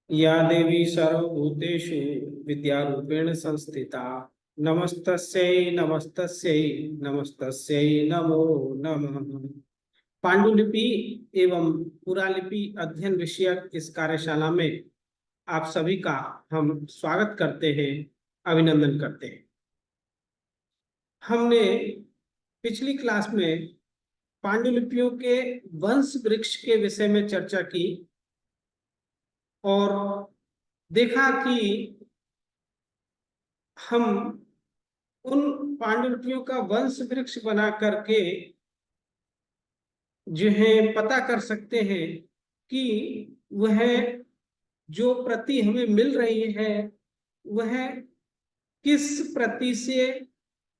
या देवी सर्वभूतेषु विद्यारूपेण संस्थिता नमस्तस्यै नमस्तस्यै नमस्तस्यै नमो नमः। पांडुलिपि एवं पुरालिपि अध्ययन विषयक इस कार्यशाला में आप सभी का हम स्वागत करते हैं, अभिनंदन करते हैं। हमने पिछली क्लास में पांडुलिपियों के वंश वृक्ष के विषय में चर्चा की और देखा कि हम उन पांडुलिपियों का वंश वृक्ष बना करके जो है पता कर सकते हैं कि वह जो प्रति हमें मिल रही है वह किस प्रति से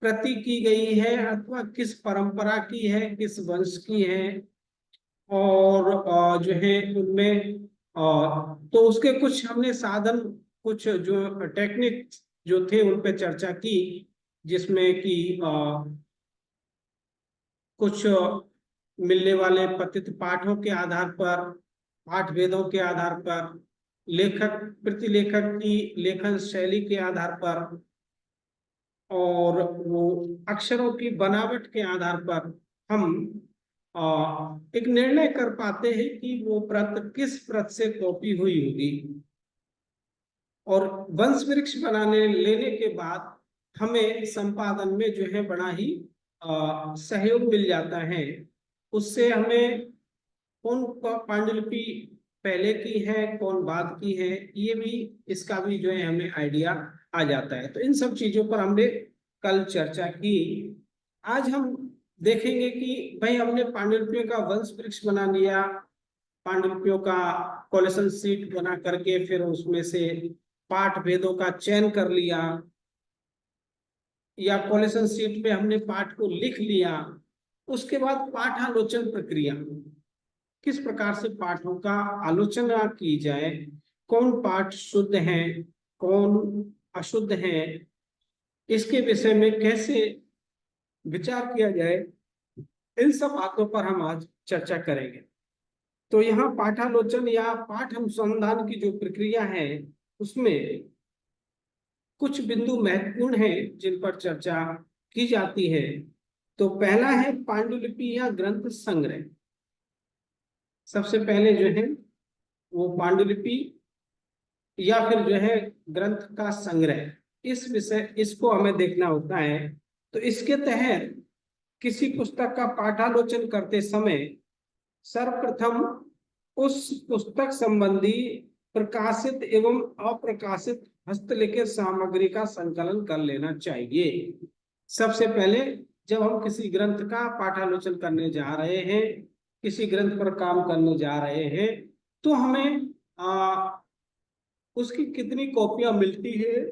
प्रति की गई है अथवा किस परंपरा की है, किस वंश की है। और जो है उनमें तो उसके कुछ हमने साधन, कुछ जो टेक्निक जो थे उन पे चर्चा की, जिसमें कि कुछ मिलने वाले पतित पाठों के आधार पर, पाठ वेदों के आधार पर, लेखक प्रतिलेखक की लेखन शैली के आधार पर और वो अक्षरों की बनावट के आधार पर हम एक निर्णय कर पाते हैं कि वो प्रत किस प्रत से कॉपी हुई होगी। और वंश वृक्ष बनाने लेने के बाद हमें संपादन में जो है बड़ा ही सहयोग मिल जाता है। उससे हमें कौन पांडुलिपि पहले की है, कौन बाद की है, ये भी, इसका भी जो है हमें आइडिया आ जाता है। तो इन सब चीजों पर हमने कल चर्चा की। आज हम देखेंगे कि भाई हमने पांडुलिपियों का वंश वृक्ष बना लिया, पांडुलिपियों का कॉलेक्शन सीट बना करके फिर उसमें से पाठ भेदों का चयन कर लिया, या कॉलेक्शन सीट में हमने पाठ को लिख लिया। उसके बाद पाठालोचन प्रक्रिया, किस प्रकार से पाठों का आलोचना की जाए, कौन पाठ शुद्ध है, कौन अशुद्ध है, इसके विषय में कैसे विचार किया जाए, इन सब बातों पर हम आज चर्चा करेंगे। तो यहाँ पाठालोचन या पाठ अनुसंधान की जो प्रक्रिया है उसमें कुछ बिंदु महत्वपूर्ण हैं जिन पर चर्चा की जाती है। तो पहला है पांडुलिपि या ग्रंथ संग्रह। सबसे पहले जो है वो पांडुलिपि या फिर जो है ग्रंथ का संग्रह, इस विषय इसको हमें देखना होता है। तो इसके तहत किसी पुस्तक का पाठालोचन करते समय सर्वप्रथम उस पुस्तक संबंधी प्रकाशित एवं अप्रकाशित हस्तलिखित सामग्री का संकलन कर लेना चाहिए। सबसे पहले जब हम किसी ग्रंथ का पाठालोचन करने जा रहे हैं, किसी ग्रंथ पर काम करने जा रहे हैं, तो हमें उसकी कितनी कॉपियां मिलती है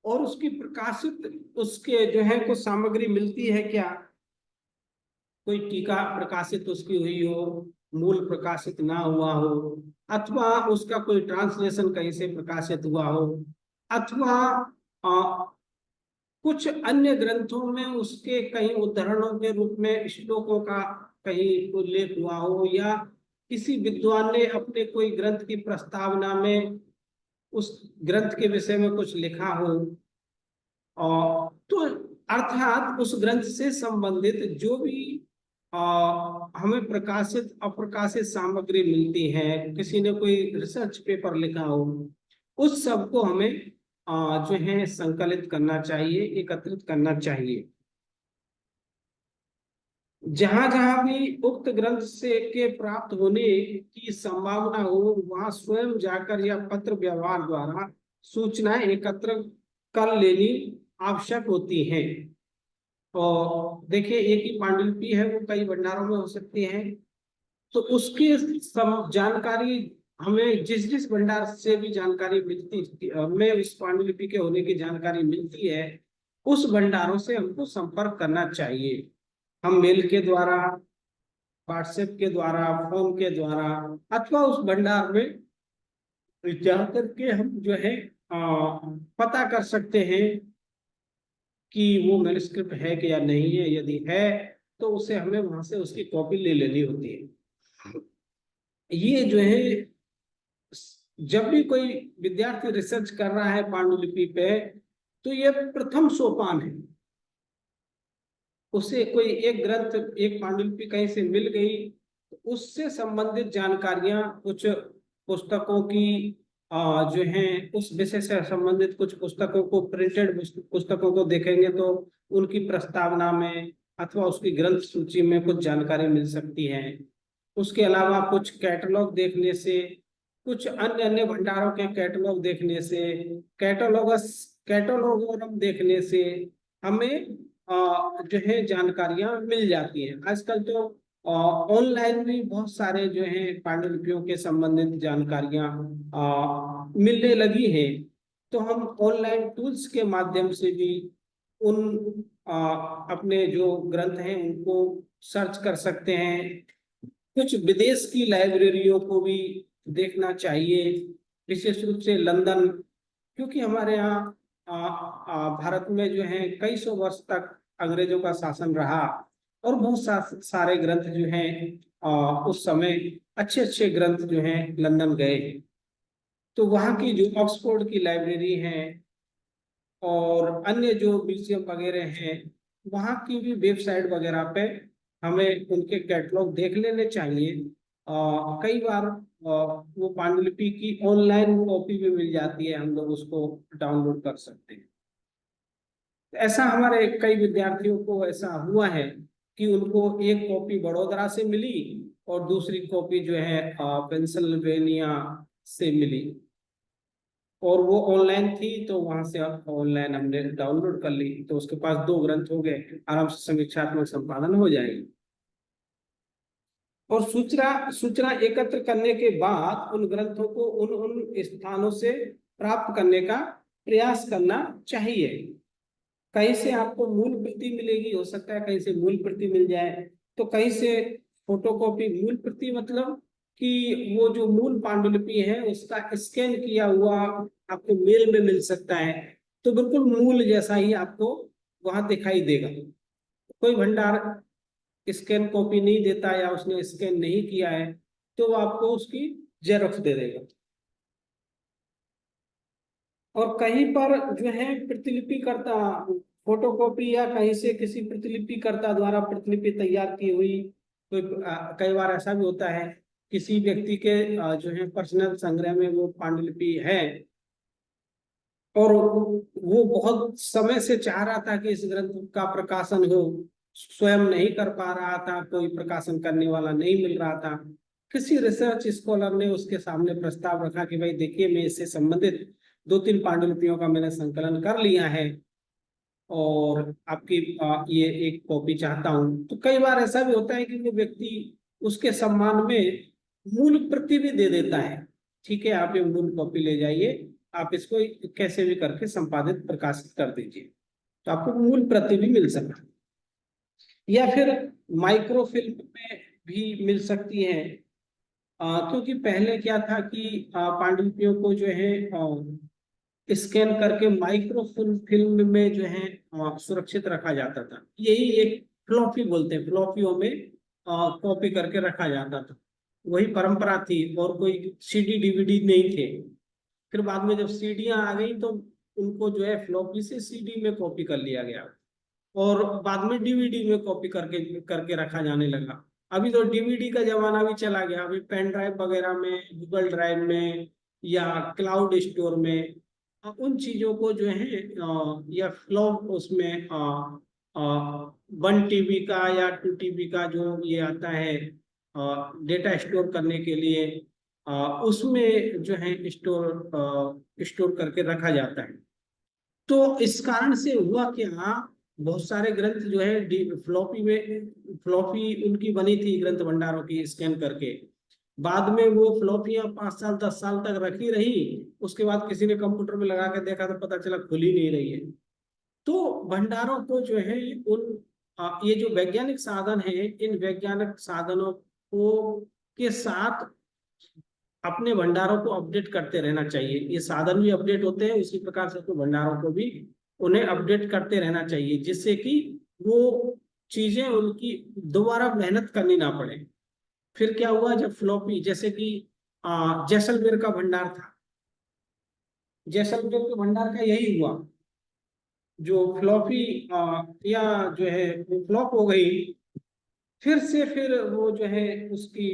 और उसकी प्रकाशित उसके जो है कुछ सामग्री मिलती है क्या, कोई टीका प्रकाशित उसकी हुई हो, मूल प्रकाशित ना हुआ हो, अथवा उसका कोई ट्रांसलेशन कहीं से प्रकाशित हुआ हो, अथवा कुछ अन्य ग्रंथों में उसके कहीं उद्धरणों के रूप में श्लोकों का कहीं उल्लेख हुआ हो, या किसी विद्वान ने अपने कोई ग्रंथ की प्रस्तावना में उस ग्रंथ के विषय में कुछ लिखा हो। तो अर्थात उस ग्रंथ से संबंधित जो भी हमें प्रकाशित अप्रकाशित सामग्री मिलती है, किसी ने कोई रिसर्च पेपर लिखा हो, उस सब को हमें जो है संकलित करना चाहिए, एकत्रित करना चाहिए। जहां जहां भी उक्त ग्रंथ से के प्राप्त होने की संभावना हो, वहां स्वयं जाकर या पत्र व्यवहार द्वारा सूचनाएं एकत्र कर लेनी आवश्यक होती है। और देखिए, एक ही पांडुलिपि है, वो कई भंडारों में हो सकती है, तो उसकी जानकारी हमें जिस जिस भंडार से भी जानकारी मिलती, हमें उस पांडुलिपि के होने की जानकारी मिलती है, उस भंडारों से हमको संपर्क करना चाहिए। हम मेल के द्वारा, व्हाट्सएप के द्वारा, फोन के द्वारा, अथवा उस भंडार में जा करके हम जो है पता कर सकते हैं कि वो मैन्युस्क्रिप्ट है कि या नहीं है। यदि है तो उसे हमें वहां से उसकी कॉपी ले लेनी होती है। ये जो है जब भी कोई विद्यार्थी रिसर्च कर रहा है पांडुलिपि पे, तो ये प्रथम सोपान है। उसे कोई एक ग्रंथ, एक पांडुलिपि कहीं से मिल गई, तो उससे संबंधित जानकारियां, कुछ पुस्तकों की जो है उस विषय से संबंधित कुछ पुस्तकों को, प्रिंटेड पुस्तकों को देखेंगे तो उनकी प्रस्तावना में अथवा उसकी ग्रंथ सूची में कुछ जानकारी मिल सकती है। उसके अलावा कुछ कैटलॉग देखने से, कुछ अन्य अन्य भंडारों के कैटलॉग देखने से, कैटलॉगोरम देखने से हमें जो है जानकारियां मिल जाती हैं। आजकल तो ऑनलाइन भी बहुत सारे जो है पांडुलिपियों के संबंधित जानकारियां मिलने लगी है। तो हम ऑनलाइन टूल्स के माध्यम से भी उन अपने जो ग्रंथ हैं उनको सर्च कर सकते हैं। कुछ विदेश की लाइब्रेरियों को भी देखना चाहिए, विशेष रूप से लंदन, क्योंकि हमारे यहाँ भारत में जो है कई सौ वर्ष तक अंग्रेजों का शासन रहा, और बहुत सारे ग्रंथ जो हैं उस समय अच्छे अच्छे ग्रंथ जो हैं लंदन गए हैं। तो वहाँ की जो ऑक्सफोर्ड की लाइब्रेरी है और अन्य जो म्यूजियम वगैरह हैं, वहाँ की भी वेबसाइट वगैरह पे हमें उनके कैटलॉग देख लेने चाहिए। कई बार वो पांडुलिपि की ऑनलाइन कॉपी भी मिल जाती है, हम लोग उसको डाउनलोड कर सकते हैं। ऐसा हमारे कई विद्यार्थियों को ऐसा हुआ है कि उनको एक कॉपी बड़ोदरा से मिली और दूसरी कॉपी जो है पेंसिल्वेनिया से मिली, और वो ऑनलाइन थी, तो वहां से ऑनलाइन हमने डाउनलोड कर ली, तो उसके पास दो ग्रंथ हो गए, आराम से समीक्षात्मक संपादन हो जाएगी। और सूचना सूचना एकत्र करने के बाद उन ग्रंथों को उन उन स्थानों से प्राप्त करने का प्रयास करना चाहिए। कहीं से आपको मूल प्रति मिलेगी, हो सकता है कहीं से मूल प्रति मिल जाए, तो कहीं से फोटोकॉपी। मूल प्रति मतलब कि वो जो मूल पांडुलिपि है उसका स्कैन किया हुआ आपको मेल में मिल सकता है, तो बिल्कुल मूल जैसा ही आपको वहां दिखाई देगा। कोई भंडार स्कैन कॉपी नहीं देता या उसने स्कैन नहीं किया है, तो वो आपको उसकी जेरॉक्स दे देगा। और कहीं पर जो है प्रतिलिपि करता, फोटोकॉपी या कहीं से किसी प्रतिलिपि कर्ता द्वारा प्रतिलिपि तैयार की हुई, कोई कई बार ऐसा भी होता है किसी व्यक्ति के जो है पर्सनल संग्रह में वो पांडुलिपि है, और वो बहुत समय से चाह रहा था कि इस ग्रंथ का प्रकाशन हो, स्वयं नहीं कर पा रहा था, कोई प्रकाशन करने वाला नहीं मिल रहा था। किसी रिसर्च स्कॉलर ने उसके सामने प्रस्ताव रखा कि भाई देखिए, मैं इससे संबंधित दो तीन पांडुलिपियों का मैंने संकलन कर लिया है और आपकी ये एक कॉपी चाहता हूँ। तो कई बार ऐसा भी होता है कि वो व्यक्ति उसके सम्मान में मूल प्रति भी दे देता है, ठीक है आप ये मूल कॉपी ले जाइए, आप इसको कैसे भी करके संपादित प्रकाशित कर दीजिए, तो आपको मूल प्रति भी मिल सकता है। या फिर माइक्रोफिल्म में भी मिल सकती है, क्योंकि पहले क्या था कि पांडुलिपियों को जो है स्कैन करके माइक्रो फिल्म में जो है सुरक्षित रखा जाता था। यही एक फ्लॉपी बोलते हैं, फ्लॉपियों में कॉपी करके रखा जाता था, वही परंपरा थी, और कोई सीडी डीवीडी नहीं थे। फिर बाद में जब सीडियां आ गई तो उनको जो है फ्लॉपी से सीडी में कॉपी कर लिया गया, और बाद में डीवीडी में कॉपी करके करके रखा जाने लगा। अभी तो डीवीडी का जमाना भी चला गया, अभी पेन ड्राइव वगैरह में, गूगल ड्राइव में या क्लाउड स्टोर में उन चीजों को जो है या फ्लॉप उसमें 1 TB का या 2 TB का जो ये आता है डेटा स्टोर करने के लिए, उसमें जो है स्टोर करके रखा जाता है। तो इस कारण से हुआ क्या, बहुत सारे ग्रंथ जो है फ्लॉपी उनकी बनी थी ग्रंथ भंडारों की स्कैन करके, बाद में वो फ्लॉपियां 5 साल 10 साल तक रखी रही, उसके बाद किसी ने कंप्यूटर में लगा के देखा तो पता चला खुल ही नहीं रही है। तो भंडारों को जो है ये जो वैज्ञानिक साधन है, इन वैज्ञानिक साधनों को के साथ अपने भंडारों को अपडेट करते रहना चाहिए। ये साधन भी अपडेट होते हैं, उसी प्रकार से तो भंडारों को भी उन्हें अपडेट करते रहना चाहिए, जिससे कि वो चीजें उनकी दोबारा मेहनत करनी ना पड़े। फिर क्या हुआ, जब फ्लॉपी, जैसे कि जैसलमेर का भंडार था। जैसलमेर के भंडार का यही हुआ, जो फ्लॉपी या जो है वो फ्लॉप हो गई। फिर से फिर वो जो है उसकी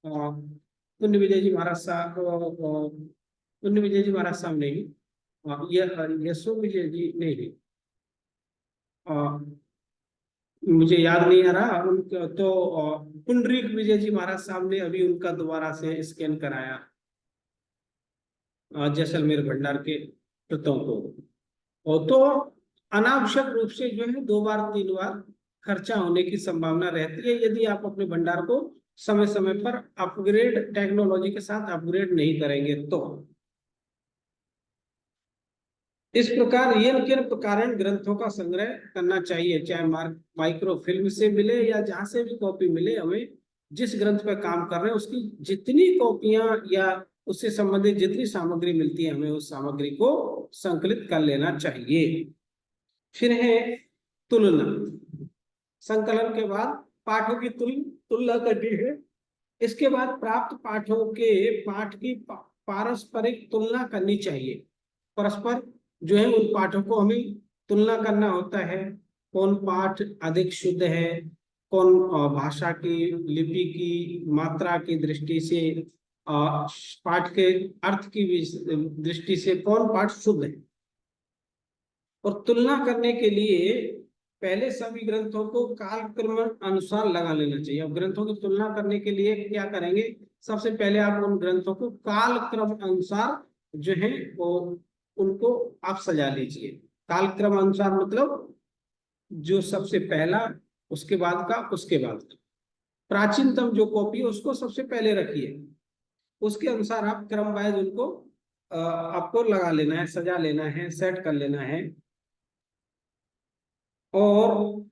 पुण्य विजय जी महाराज साहब, पुण्य विजय जी महाराज साहब नहीं, यशो विजय जी नहीं, अ, मुझे याद नहीं आ रहा उनका तो। पुंडरीक विजय जी महाराज साहब ने अभी उनका दोबारा से स्कैन कराया जैसलमेर भंडार के कृतों को। और तो अनावश्यक रूप से जो है 2 बार 3 बार खर्चा होने की संभावना रहती है, यदि आप अपने भंडार को समय समय पर अपग्रेड, टेक्नोलॉजी के साथ अपग्रेड नहीं करेंगे तो। इस प्रकार ये किन कारण ग्रंथों का संग्रह करना चाहिए, चाहे माइक्रो फिल्म से मिले या जहां से भी कॉपी मिले, हमें जिस ग्रंथ पर काम कर रहे हैं उसकी जितनी कॉपियां या उससे संबंधित जितनी सामग्री मिलती है, हमें उस सामग्री को संकलित कर लेना चाहिए। फिर है तुलना। संकलन के बाद पाठों की तुलना करनी है। इसके बाद प्राप्त पाठों के पाठ की पारस्परिक तुलना करनी चाहिए। परस्पर जो है उन पाठों को हमें तुलना करना होता है। कौन पाठ अधिक शुद्ध है, कौन भाषा की, लिपि की, मात्रा की दृष्टि से, पाठ के अर्थ की दृष्टि से कौन पाठ शुद्ध है। और तुलना करने के लिए पहले सभी ग्रंथों को कालक्रम अनुसार लगा लेना चाहिए। अब ग्रंथों की तुलना करने के लिए क्या करेंगे, सबसे पहले आप उन ग्रंथों को कालक्रम अनुसार जो है वो उनको आप सजा लीजिए। कालक्रम अनुसार मतलब जो सबसे पहला, उसके बाद का, उसके बाद का। प्राचीनतम जो कॉपी है उसको सबसे पहले रखिए, उसके अनुसार आप क्रम वाइज उनको आपको लगा लेना है, सजा लेना है, सेट कर लेना है। और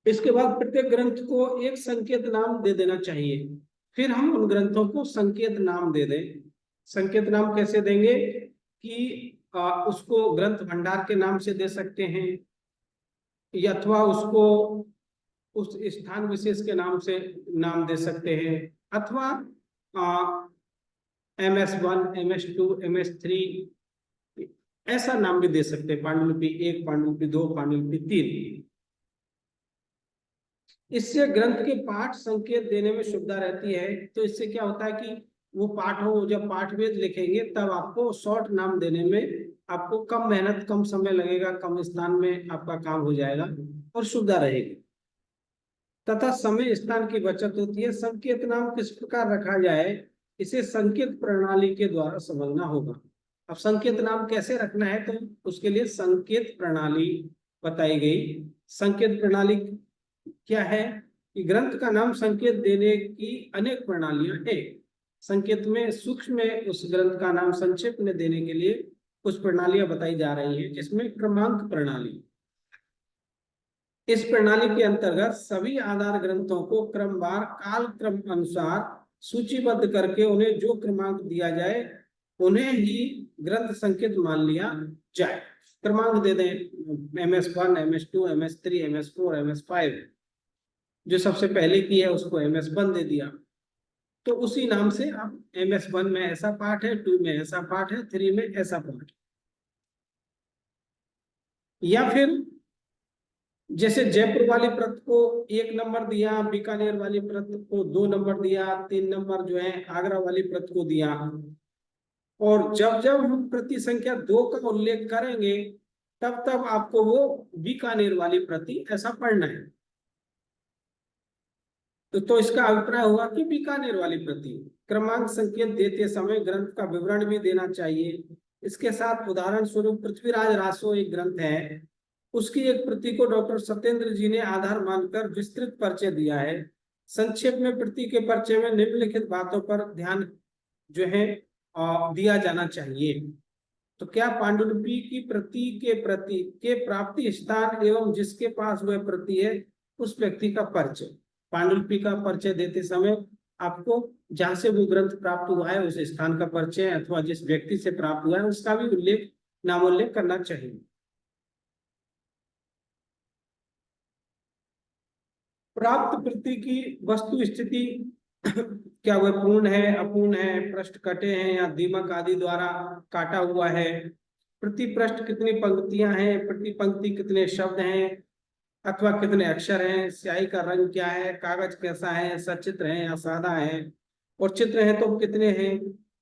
इसके बाद प्रत्येक ग्रंथ को एक संकेत नाम दे देना चाहिए। फिर हम उन ग्रंथों को संकेत नाम दे दें। संकेत नाम कैसे देंगे कि उसको ग्रंथ भंडार के नाम से दे सकते हैं, या अथवा उसको उस स्थान विशेष के नाम से नाम दे सकते हैं, अथवा MS1, MS2, MS3 ऐसा नाम भी दे सकते हैं। पांडुलिपि 1, पांडुलिपि 2, पांडुलिपि 3। इससे ग्रंथ के पाठ संकेत देने में सुविधा रहती है। तो इससे क्या होता है कि वो पाठ हो, जब पाठ वेद लिखेंगे तब आपको शॉर्ट नाम देने में आपको कम मेहनत, कम समय लगेगा, कम स्थान में आपका काम हो जाएगा और सुविधा रहेगी, तथा समय स्थान की बचत होती है। संकेत नाम किस प्रकार रखा जाए, इसे संकेत प्रणाली के द्वारा समझना होगा। अब संकेत नाम कैसे रखना है, तो उसके लिए संकेत प्रणाली बताई गई। संकेत प्रणाली क्या है कि ग्रंथ का नाम संकेत देने की अनेक प्रणालियां हैं। संकेत में सूक्ष्म में उस ग्रंथ का नाम संक्षेप में देने के लिए कुछ प्रणालियां बताई जा रही हैं, जिसमें क्रमांक प्रणाली। इस प्रणाली के अंतर्गत सभी आधार ग्रंथों को क्रमवार काल क्रम अनुसार सूचीबद्ध करके उन्हें जो क्रमांक दिया जाए उन्हें ही ग्रंथ संकेत मान लिया जाए। क्रमांक दे दें, MS1, MS2, MS3, MS4, MS5। जो सबसे पहले की है उसको MS1 दे दिया, तो उसी नाम से आप MS1 में ऐसा पाठ है, 2 में ऐसा पाठ है, 3 में ऐसा पाठ। या फिर जैसे जयपुर वाली प्रत को 1 नंबर दिया, बीकानेर वाली प्रत को 2 नंबर दिया, 3 नंबर जो है आगरा वाली प्रत को दिया। और जब जब हम प्रति संख्या 2 का उल्लेख करेंगे तब तब आपको वो बीकानेर वाली प्रति ऐसा पढ़ना है। तो इसका अभिप्राय हुआ कि बीकानेर वाली प्रति। क्रमांक संकेत देते समय ग्रंथ का विवरण भी देना चाहिए। इसके साथ उदाहरण स्वरूप पृथ्वीराज रासो एक ग्रंथ है, उसकी एक प्रति को डॉक्टर सत्येंद्र जी ने आधार मानकर विस्तृत परिचय दिया है। संक्षेप में प्रति के परिचय में निम्नलिखित बातों पर ध्यान जो है दिया जाना चाहिए। तो क्या पांडुलिपि की प्रति के प्राप्ति स्थान एवं जिसके पास वह प्रति है उस व्यक्ति का परिचय। पांडुलिपि का परिचय देते समय आपको जहां से वो ग्रंथ प्राप्त हुआ है उस स्थान का परिचय अथवा जिस व्यक्ति से प्राप्त हुआ है उसका भी उल्लेख, नामोल्लेख करना चाहिए। प्राप्त प्रति की वस्तु स्थिति क्या वह पूर्ण है, अपूर्ण है, पृष्ठ कटे हैं या दीमक आदि द्वारा काटा हुआ है, प्रति पृष्ठ कितनी पंक्तियां हैं, प्रति पंक्ति कितने शब्द हैं अथवा कितने अक्षर हैं, स्याही का रंग क्या है, कागज कैसा है, सचित्र है या सादा है, और चित्र है तो कितने हैं,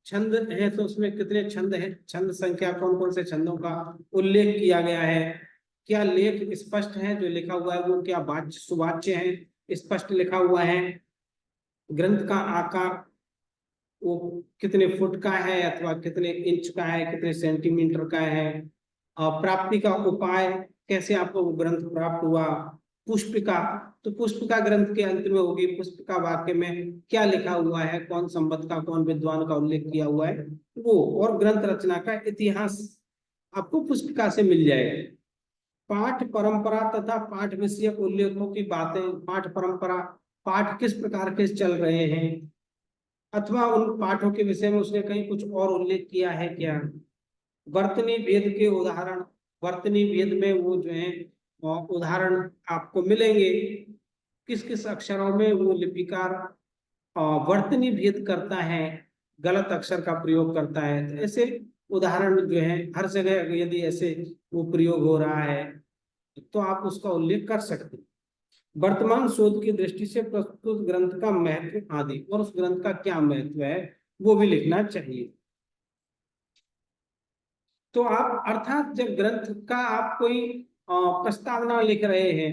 छंद है तो उसमें कितने छंद हैं, छंद संख्या कौन कौन से छंदों का उल्लेख किया गया है, क्या लेख स्पष्ट है, जो लिखा हुआ है वो क्या वाच्य सुवाच्य है, स्पष्ट लिखा हुआ है, ग्रंथ का आकार वो कितने फुट का है अथवा कितने इंच का है, कितने सेंटीमीटर का है, प्राप्ति का उपाय, कैसे आपको वो ग्रंथ प्राप्त हुआ, पुष्पिका, तो पुष्पिका ग्रंथ के अंत में होगी, पुष्पिका वाक्य में क्या लिखा हुआ है, कौन संवत का कौन विद्वान का उल्लेख किया हुआ है वो, और ग्रंथ रचना का इतिहास आपको पुष्पिका से मिल जाएगा। पाठ परंपरा तथा पाठ विषयक उल्लेखों की बातें, पाठ परंपरा, पाठ किस प्रकार के चल रहे हैं अथवा उन पाठों के विषय में उसने कहीं कुछ और उल्लेख किया है क्या, वर्तनी भेद के उदाहरण, वर्तनी भेद में वो जो है उदाहरण आपको मिलेंगे, किस किस अक्षरों में वो लिपिकार वर्तनी भेद करता है, गलत अक्षर का प्रयोग करता है, तो ऐसे उदाहरण जो है हर जगह यदि ऐसे वो प्रयोग हो रहा है तो आप उसका उल्लेख कर सकते हैं। वर्तमान शोध की दृष्टि से प्रस्तुत ग्रंथ का महत्व आदि, और उस ग्रंथ का क्या महत्व है वो भी लिखना चाहिए। तो आप अर्थात जब ग्रंथ का आप कोई प्रस्तावना लिख रहे हैं,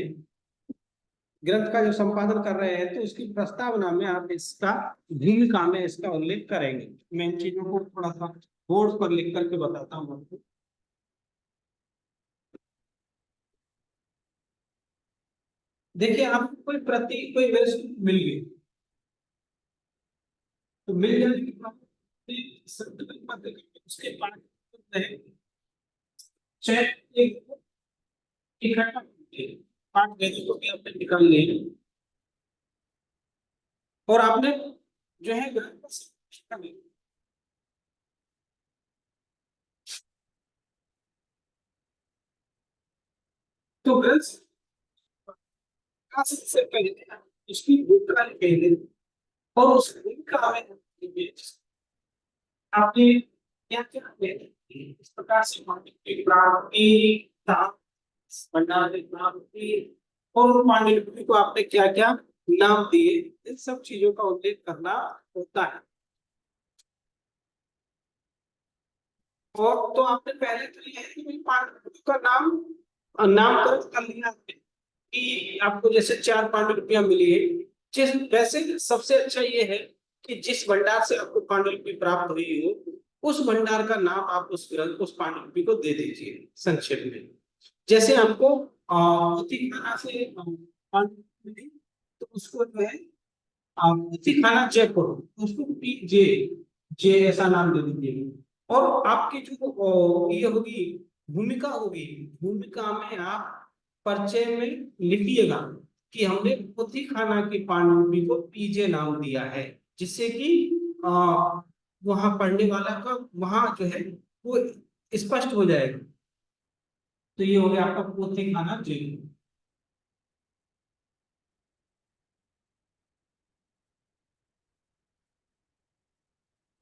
ग्रंथ का जो संपादन कर रहे हैं, तो उसकी प्रस्तावना में आप इसका भूमिका में इसका उल्लेख करेंगे। मैं इन चीजों को थोड़ा सा बोर्ड पर लिख करके बताता हूँ आपको। देखिए आपको कोई प्रति कोई वस्तु मिल गई, तो मिल जाने के बाद उसके बाद चाहे एक इकट्ठा पाठ वेदों को भी आपने निकाल लिए और आपने जो है ग्रंथ को समाप्त कर लिया। तो ग्रंथ का सबसे पहले आप उसकी भूमिका लिखेंगे और उस भूमिका में आपने क्या क्या इस प्रकार से प्राप्ति था, भंडार प्राप्ति, और पांडुलिपि को आपने क्या क्या नाम दिए, इन सब चीजों का उल्लेख करना होता है। और तो आपने पहले तो ये है कि भाई पांडुलिपि का नामकरण कर लिया आपने कि आपको जैसे 4 पांडुलिपियां मिली है, जिस वैसे सबसे अच्छा ये है कि जिस भंडार से आपको पांडुलिपि प्राप्त हुई हो उस भंडार का नाम आप उस ग्रंथ उस पांडुलिपि को दे दीजिए संक्षेप में। जैसे हमको अति खाना से पांडुलिपि मिली, तो उसको जो है खाना जयपुर, उसको पी जे जे ऐसा नाम दे दीजिए। और आपकी जो ये होगी भूमिका होगी, भूमिका में आप परिचय में लिखिएगा कि हमने पोथी खाना की पांडुलिपि को पीजे नाम दिया है, जिससे कि आ, वहां पढ़ने वाला का वहां जो है वो स्पष्ट हो जाएगा। तो ये हो गया आपका पोथी खाना जे।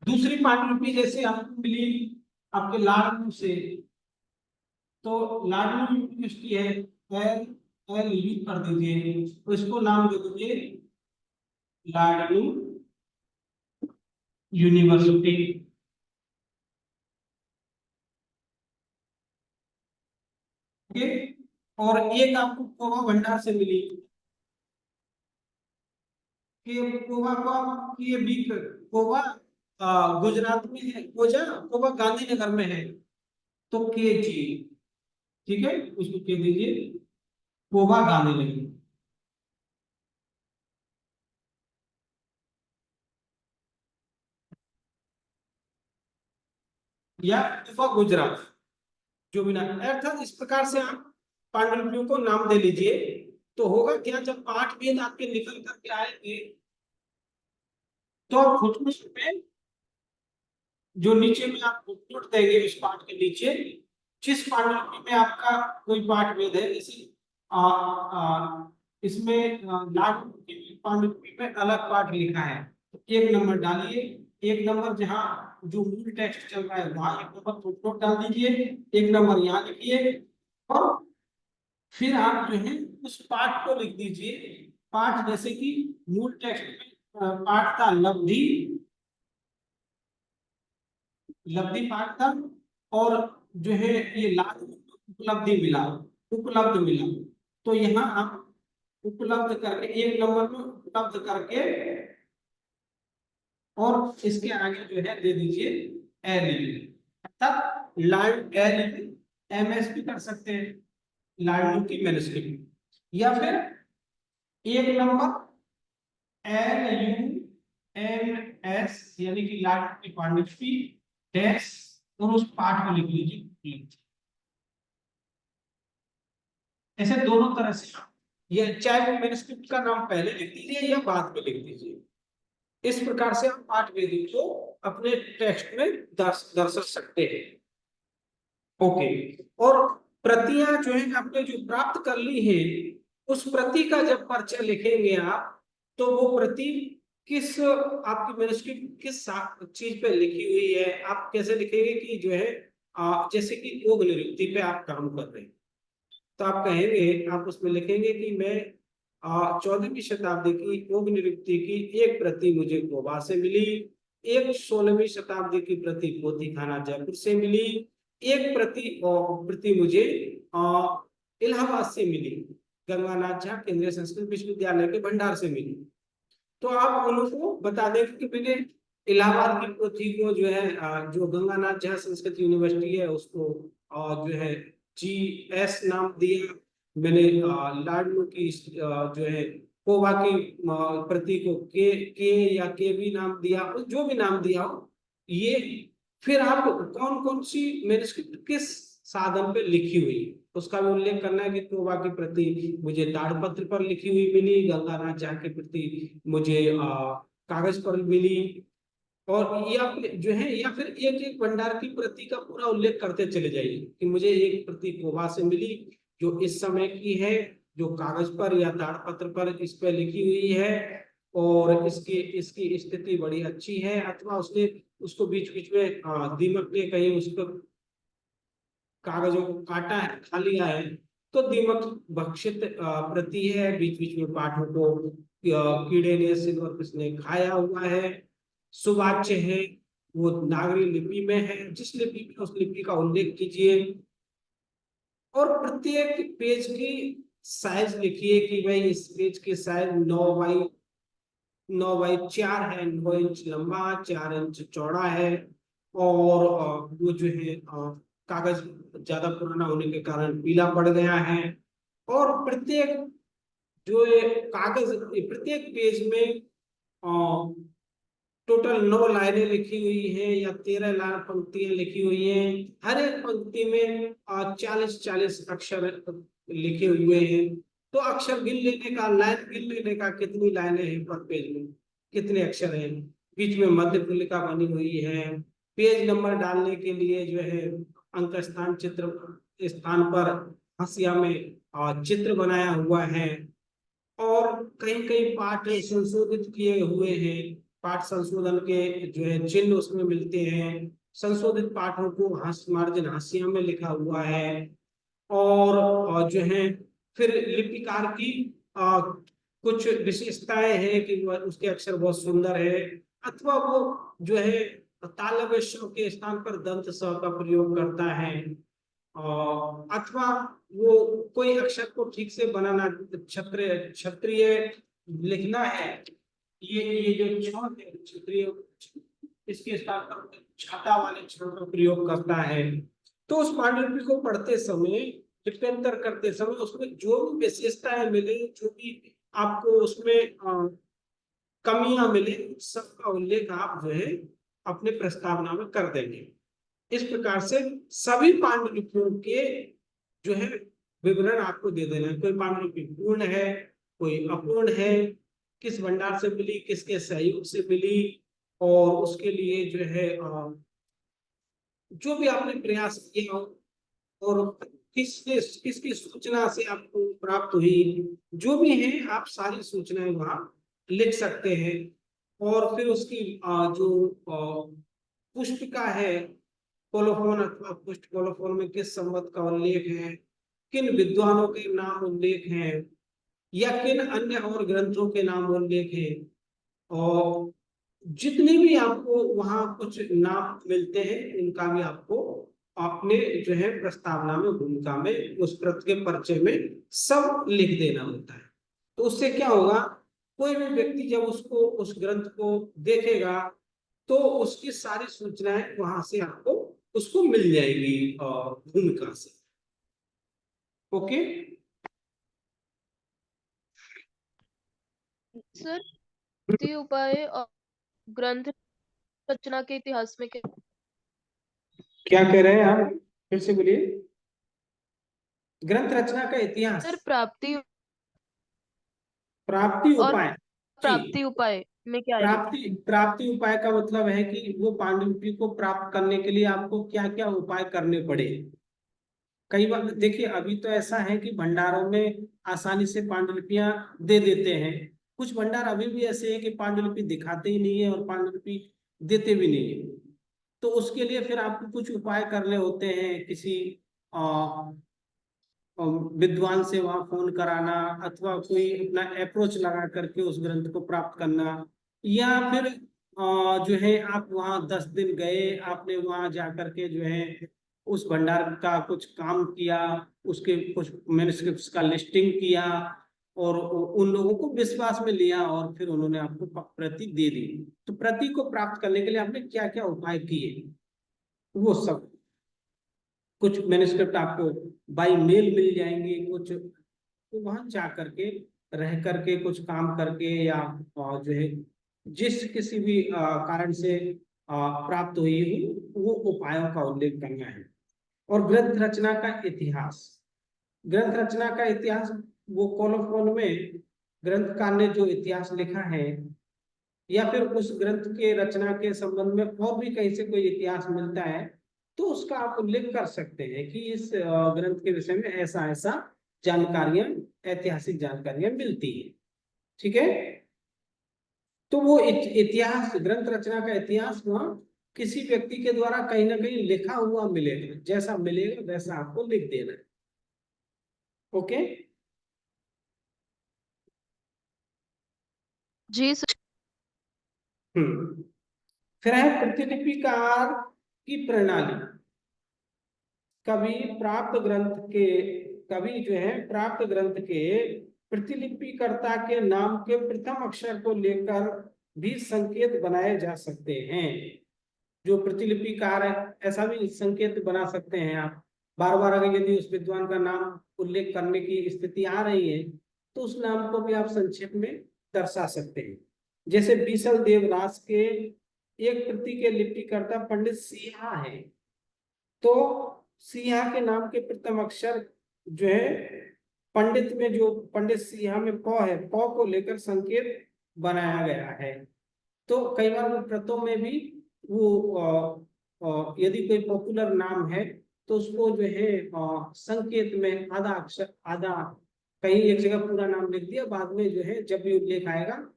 दूसरी पांडुलिपि जैसे हमको मिली आपके लाडनू से, तो लाडनू यूनिवर्सिटी है, एल एल यू कर दीजिए, तो इसको नाम दे दीजिए लाडनू यूनिवर्सिटी। ओके। और एक आपको कोवा भंडार से मिली, कि कोवा को ये भी कोवा गुजरात में है, कोजा कोवा गांधीनगर में है, तो के जी, ठीक है उसको कह दीजिए कोवा गांधीनगर या कोवा गुजरात, जो भी नाम, अर्थात इस प्रकार से आप पांडुलिपियों को नाम दे लीजिए। तो होगा क्या, जब 8 वेद आपके निकल करके आएंगे तो आप फुटनोट में जो नीचे में आप फुटनोट देंगे उस पाठ के नीचे, जिस पांडुलिपि में आपका कोई पाठ वेद है, जैसे इसमें लागू पांडुलिपि में अलग पाठ लिखा है, तो 1 नंबर डालिए। 1 नंबर जहाँ जो मूल टेक्स्ट चल रहा है वहां 1 नंबर फुटनोट डाल दीजिए, 1 नंबर यहाँ लिखिए, और फिर आप जो है उस पाठ को लिख दीजिए। पाठ जैसे कि मूल टेक्स्ट में पाठ था लब्धि, लब्धि पाठ था, और जो है ये लास्ट उपलब्धि मिला, उपलब्ध मिला। तो यहाँ आप उपलब्ध करके 1 नंबर में उपलब्ध करके और इसके आगे जो है दे दीजिए एल, अर्थात लॉर्ड एल एमएस भी कर सकते हैं, लॉर्ड की मैन्युस्क्रिप्ट, या फिर 1 नंबर LUMS यानी कि लॉर्ड की पांडित्य डैश और उस पाठ को लिख लीजिए। ऐसे दोनों तरह से, ये चाहे वो मैन्युस्क्रिप्ट का नाम पहले लिख दीजिए या बाद में लिख दीजिए। इस प्रकार से आप पाठ वेदी को अपने टेक्स्ट में दर्शा सकते हैं। ओके, और प्रतियां जो है आपने जो प्राप्त कर ली है, उस प्रति का जब परिचय लिखेंगे आप, तो वो प्रति किस आपकी मैन्युस्क्रिप्ट किस चीज पे लिखी हुई है, आप कैसे लिखेंगे कि जो है जैसे कि योग निरुक्ति पे आप काम कर रहे हैं, तो आप कहेंगे, आप उसमें लिखेंगे कि मैं 14वीं शताब्दी की योग निरुक्ति की एक प्रति मुझे गोवा से मिली, एक 16वीं शताब्दी की प्रति पोथी खाना जयपुर से मिली, एक प्रति मुझे इलाहाबाद से मिली, गंगानाथ झा केंद्रीय संस्कृत विश्वविद्यालय के भंडार से मिली। तो आप उनको बता दें कि मैंने इलाहाबाद की पोथी को जो है जो गंगानाथ झा संस्कृत यूनिवर्सिटी है उसको जो है GS नाम दिया मैंने, लाडलू की जो है कोबा की प्रति को के या के भी नाम दिया, जो भी नाम दिया हो ये। फिर आप कौन कौन सी मैन्युस्क्रिप्ट किस साधन पे लिखी हुई उसका भी उल्लेख करना है कि कोबा की प्रति मुझे ताड़पत्र पर लिखी हुई मिली, गंगानाथ झा की प्रति मुझे कागज पर मिली, और या जो है या फिर एक एक भंडार की प्रति का पूरा उल्लेख करते चले जाइए कि मुझे एक प्रति कोबा से मिली जो इस समय की है, जो कागज पर या ताड़पत्र पर इस पे लिखी हुई है, और इसकी इसकी स्थिति बड़ी अच्छी है, अथवा उसने उसको बीच बीच में दीमक ने कहीं उस पर कागजों को काटा है, खा लिया है, तो दीमक भक्षित प्रति है, बीच बीच में पाठों को कीड़े ने सिल्वरफिश ने खाया हुआ है, सुवाच्य है, वो नागरी लिपि में है, जिस लिपि में उस लिपि का उल्लेख कीजिए, और प्रत्येक पेज की साइज लिखिए कि भाई इस पेज की साइज 9x4 है, 9 इंच लंबा 4 इंच चौड़ा है, और वो जो है कागज ज्यादा पुराना होने के कारण पीला पड़ गया है, और प्रत्येक जो कागज प्रत्येक पेज में टोटल 9 लाइनें लिखी हुई हैं या 13 लाइन पंक्तियां लिखी हुई हैं, हर एक पंक्ति में 40-40 अक्षर लिखे हुए हैं। तो अक्षर गिन लेने का, लाइन गिन लेने का, कितनी लाइनें हैं पर पेज में, कितने अक्षर हैं, बीच में मध्य पुलिका बनी हुई है, पेज नंबर डालने के लिए जो है अंक स्थान चित्र स्थान पर हाशिया में चित्र बनाया हुआ है, और कई कई पाठ संशोधित किए हुए हैं, पाठ संशोधन के जो है चिन्ह उसमें मिलते हैं, संशोधित पाठों को मार्जिन हाशिया में लिखा हुआ है, और जो है फिर लिपिकार की कुछ विशेषताएं हैं कि उसके अक्षर बहुत सुंदर है, अथवा वो जो है तालव्य स्वर के स्थान पर दंत स का प्रयोग करता है, अथवा वो कोई अक्षर को ठीक से बनाना, क्षत्रिय क्षत्रिय लिखना है, ये जो छात है क्षत्रिय, इसके स्थान पर छाता वाले अक्षरों का प्रयोग करता है। तो उस पांडुलिपि को पढ़ते समय, लिप्यंतर करते समय उसमें जो भी विशेषताएं मिले, जो भी आपको उसमें कमियां मिले, सबका उल्लेख आप जो है अपने प्रस्तावना में कर देंगे। इस प्रकार से सभी पांडुलिपियों के जो है विवरण आपको दे देना है, कोई पांडुलिपि पूर्ण है, कोई अपूर्ण है, किस भंडार से मिली, किसके सहयोग से मिली, और उसके लिए जो है जो भी आपने प्रयास किया हो, और किसकी सूचना से आपको प्राप्त हुई, जो भी है आप सारी सूचनाएं वहां लिख सकते हैं। और फिर उसकी जो पुष्पिका है, कोलोफोन अथवा पुष्ट कोलोफोन में किस संवत का उल्लेख है, किन विद्वानों के नाम उल्लेख हैं, या किन अन्य और ग्रंथों के नाम उल्लेख है, और जितने भी आपको वहां कुछ नाम मिलते हैं उनका भी आपको अपने जो है प्रस्तावना में, भूमिका में, उस कृत के परिचय में सब लिख देना होता है। तो उससे क्या होगा, कोई भी व्यक्ति जब उसको, उस ग्रंथ को देखेगा तो उसकी सारी सूचनाएं वहां से आपको उसको मिल जाएगी भूमिका से। ओके। सर, प्रति उपाय और ग्रंथ रचना के इतिहास में क्या? क्या कह रहे हैं आप, फिर से बोलिए। ग्रंथ रचना का इतिहास, सर, प्राप्ति प्राप्ति और उपाय। जी, प्राप्ति उपाय में क्या है प्राप्ति प्राप्ति उपाय का मतलब है कि वो पांडुलिपि को प्राप्त करने के लिए आपको क्या क्या उपाय करने पड़े। कई बार देखिए, अभी तो ऐसा है कि भंडारों में आसानी से पांडुलिपियां दे देते हैं। कुछ भंडार अभी भी ऐसे हैं कि पांडुलिपि दिखाते ही नहीं है और पांडुलिपि देते भी नहीं है। तो उसके लिए फिर आपको कुछ उपाय करने होते हैं, किसी विद्वान से वहां फोन कराना, अथवा कोई अपना अप्रोच लगा करके उस ग्रंथ को प्राप्त करना, या फिर जो है आप वहां 10 दिन गए, आपने वहां जा करके जो है उस भंडार का कुछ काम किया, उसके कुछ मैन्युस्क्रिप्ट्स का लिस्टिंग किया, और उन लोगों को विश्वास में लिया, और फिर उन्होंने आपको प्रति दे दी। तो प्रति को प्राप्त करने के लिए आपने क्या क्या उपाय किए, वो सब, कुछ मैन्युस्क्रिप्ट आपको बाई मेल मिल जाएंगे, कुछ तो वहां जा करके, रह करके, कुछ काम करके, या जो है जिस किसी भी कारण से प्राप्त हुई हुई वो उपायों का उल्लेख करना है। और ग्रंथ रचना का इतिहास, ग्रंथ रचना का इतिहास, वो कोलोफोन में ग्रंथकार ने जो इतिहास लिखा है, या फिर उस ग्रंथ के रचना के संबंध में और भी कहीं से कोई इतिहास मिलता है, तो उसका आप उल्लेख कर सकते हैं कि इस ग्रंथ के विषय में ऐसा ऐसा जानकारियां, ऐतिहासिक जानकारियां मिलती है। ठीक है। तो वो इतिहास, ग्रंथ रचना का इतिहास वहां किसी व्यक्ति के द्वारा कहीं ना कहीं लिखा हुआ मिलेगा, जैसा मिलेगा वैसा आपको लिख देना है। ओके। जी सर। फिर है प्रतिलिपिकार की प्रणाली। कभी प्राप्त ग्रंथ के, कभी जो है प्राप्त ग्रंथ के प्रतिलिपिकर्ता के नाम के प्रथम अक्षर को लेकर भी संकेत बनाए जा सकते हैं। जो प्रतिलिपिकार है, ऐसा भी संकेत बना सकते हैं आप। बार बार अगर यदि उस विद्वान का नाम उल्लेख करने की स्थिति आ रही है, तो उस नाम को भी आप संक्षेप में दर्शा सकते हैं। जैसे बीसल देवदास के एक प्रति के लिपिकर्ता पंडित सिंहा है, तो सिंहा के नाम के प्रथम अक्षर जो है, पंडित में जो पंडित सिंहा में प है, प को लेकर संकेत बनाया गया है। तो कई बार वो प्रतों में भी वो यदि कोई पॉपुलर नाम है, तो उसको जो है संकेत में आधा अक्षर, आधा, कहीं एक जगह पूरा नाम लिख दिया, बाद में जो है जब भी उल्लेख आएगा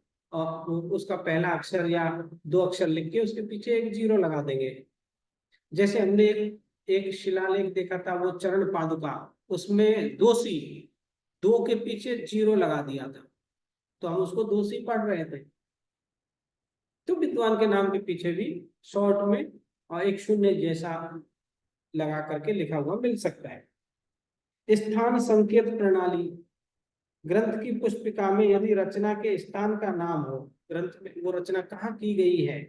उसका पहला अक्षर या 2 अक्षर लिख के उसके पीछे एक जीरो लगा देंगे। जैसे हमने एक शिलालेख देखा था, वो चरण पादुका, उसमें दोषी, दो के पीछे जीरो लगा दिया था, तो हम उसको दोषी पढ़ रहे थे। तो विद्वान के नाम के पीछे भी शॉर्ट में और एक शून्य जैसा लगा करके लिखा हुआ मिल सकता है। स्थान संकेत प्रणाली, ग्रंथ की पुष्पिका में यदि रचना के स्थान का नाम हो, ग्रंथ में वो रचना कहाँ की गई है,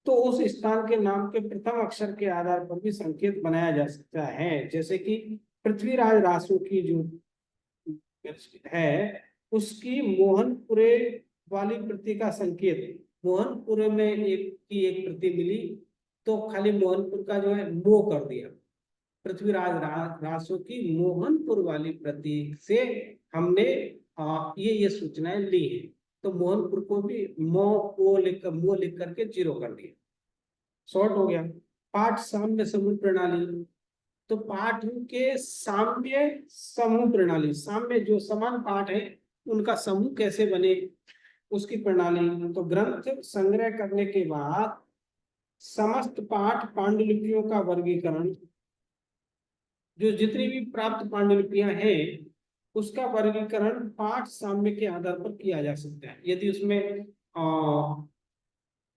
तो उस स्थान के नाम के प्रथम अक्षर के आधार पर भी संकेत बनाया जा सकता है। जैसे कि पृथ्वीराज रासो की जो है, उसकी मोहनपुरे वाली प्रति का संकेत, मोहनपुरे में एक प्रति मिली, तो खाली मोहनपुर का जो है मो कर दिया। पृथ्वीराज रासो की मोहनपुर वाली प्रति से हमने ये सूचनाएं ली है, तो मोहनपुर को भी मो लिख करके जीरो कर दिया, शॉर्ट हो गया। पाठ साम्य समूह प्रणाली, तो पाठ के साम्य समूह प्रणाली, साम्य जो समान पाठ है उनका समूह कैसे बने, उसकी प्रणाली। तो ग्रंथ संग्रह करने के बाद समस्त पाठ पांडुलिपियों का वर्गीकरण, जो जितनी भी प्राप्त पांडुलिपियां हैं उसका वर्गीकरण पाठ साम्य के आधार पर किया जा सकता है। यदि उसमें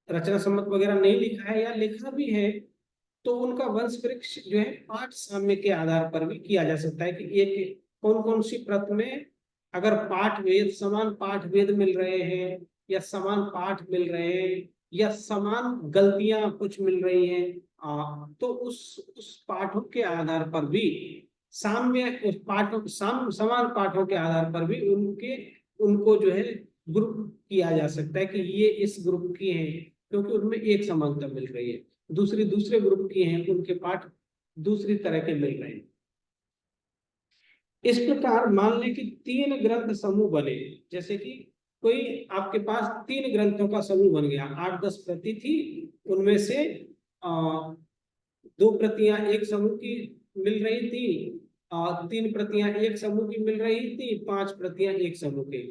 रचना सम्मत वगैरह नहीं लिखा है या लिखा भी है तो उनका वंश वृक्ष जो है पाठ साम्य के आधार पर भी किया जा सकता है कि एक कौन कौन सी प्रत में अगर पाठ वेद समान पाठ वेद मिल रहे हैं या समान पाठ मिल रहे हैं या समान गलतियां कुछ मिल रही हैं, तो उस पाठों के आधार पर भी साम्य उस पाठों समान पाठों के आधार पर भी उनको जो है ग्रुप किया जा सकता है कि ये इस ग्रुप की हैं क्योंकि उनमें एक समानता मिल रही है, दूसरे ग्रुप की हैं उनके पाठ दूसरी तरह के मिल रहे हैं। इस प्रकार मान लें कि 3 ग्रंथ समूह बने, जैसे कि कोई आपके पास 3 ग्रंथों का समूह बन गया, 8-10 प्रति थी, उनमें से 2 प्रतियां एक समूह की मिल रही थी, 3 प्रतियां एक समूह की मिल रही थी, 5 प्रतियां एक समूह की।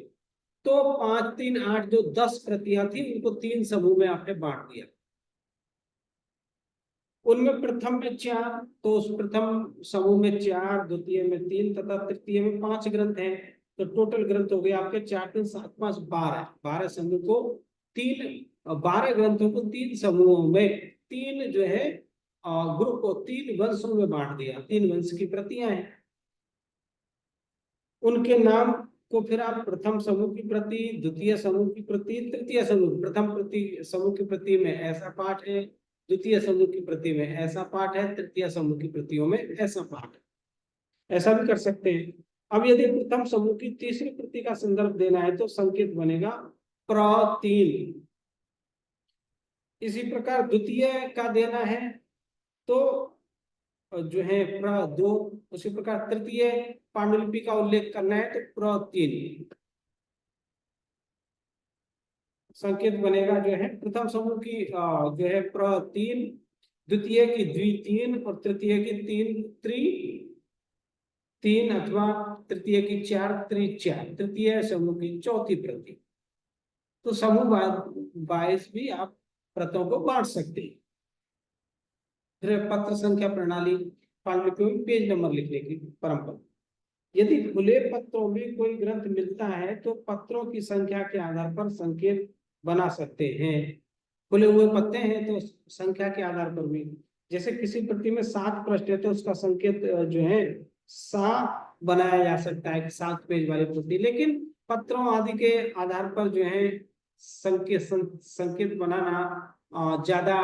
तो 5, 3, 8 जो 10 प्रतियां थी उनको 3 समूह में आपने बांट दिया। उनमें प्रथम में 4, तो उस प्रथम समूह में 4, द्वितीय में 3 तथा तृतीय में 5 ग्रंथ हैं। तो टोटल ग्रंथ हो गए आपके 4, 3, 7, 5, 12। 12 समूह को 12 ग्रंथों को 3 समूहों में 3 जो है ग्रुप को 3 वंशों में बांट दिया। 3 वंश की प्रतियां हैं, उनके नाम को फिर आप प्रथम समूह की प्रति, द्वितीय समूह की प्रति, तृतीय समूह, प्रथम प्रति समूह की प्रति में ऐसा पाठ है, द्वितीय समूह की प्रति में ऐसा पाठ है, तृतीय समूह की प्रतियों में ऐसा पाठ है, ऐसा भी कर सकते हैं। अब यदि प्रथम समूह की तीसरी प्रति का संदर्भ देना है तो संकेत बनेगा प्र3। इसी प्रकार द्वितीय का देना है तो जो है प्र2। उसी प्रकार तृतीय पांडुलिपि का उल्लेख करना है तो प्र3 संकेत बनेगा। जो है प्रथम समूह की जो है प्र3, द्वितीय की द्वि3 और तृतीय की 3 अथवा तृतीय की 4 तृतीय समूह की चौथी प्रति। तो समूह वाइज भी आप प्रतों को बांट सकते हैं। फिर पत्र संख्या प्रणाली, पांडुलिपियों में पेज नंबर लिखने की परंपरा। यदि खुले पत्रों में कोई ग्रंथ मिलता है तो पत्रों की संख्या के आधार पर संकेत बना सकते हैं। खुले हुए पत्ते हैं तो संख्या के आधार पर भी, जैसे किसी प्रति में 7 पृष्ठ है तो उसका संकेत जो है 7 बनाया जा सकता है कि 7 पेज वाली प्रति। लेकिन पत्रों आदि के आधार पर जो है संकेत बनाना ज्यादा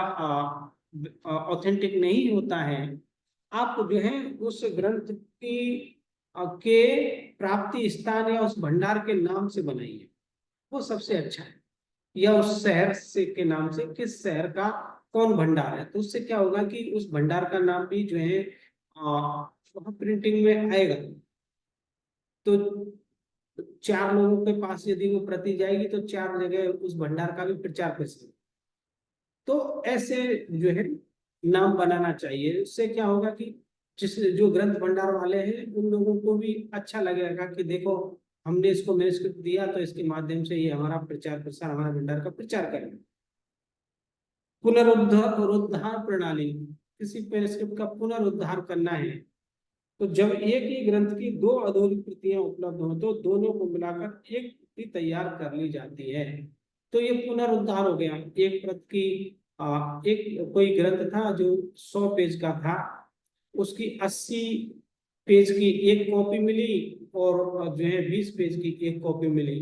ऑथेंटिक नहीं होता है। आप जो है उस ग्रंथ की के प्राप्ति स्थान या उस भंडार के नाम से बनाइए, वो सबसे अच्छा है। या उस शहर से के नाम से, किस शहर का कौन भंडार है, तो उससे क्या होगा कि उस भंडार का नाम भी जो है वहाँ प्रिंटिंग में आएगा। तो 4 लोगों के पास यदि वो प्रति जाएगी तो 4 जगह उस भंडार का भी प्रचार कर सकते। तो ऐसे जो है नाम बनाना चाहिए। उससे क्या होगा कि जो ग्रंथ भंडार वाले हैं उन लोगों को भी अच्छा लगेगा कि देखो हमने इसको मैन्युस्क्रिप्ट दिया तो इसके माध्यम से ये हमारा प्रचार प्रसार, हमारा भंडार का प्रचार करें। पुनरुद्धार प्रणाली, किसी मैन्युस्क्रिप्ट का पुनरुद्धार करना है तो जब एक ही ग्रंथ की 2 अधूरी प्रतियां उपलब्ध हो तो दोनों को मिलाकर एक प्रति तैयार कर ली जाती है। तो ये पुनरुद्धार हो गया। एक प्रत की एक कोई ग्रंथ था जो 100 पेज का था, उसकी 80 पेज की एक कॉपी मिली और जो है 20 पेज की एक कॉपी मिली,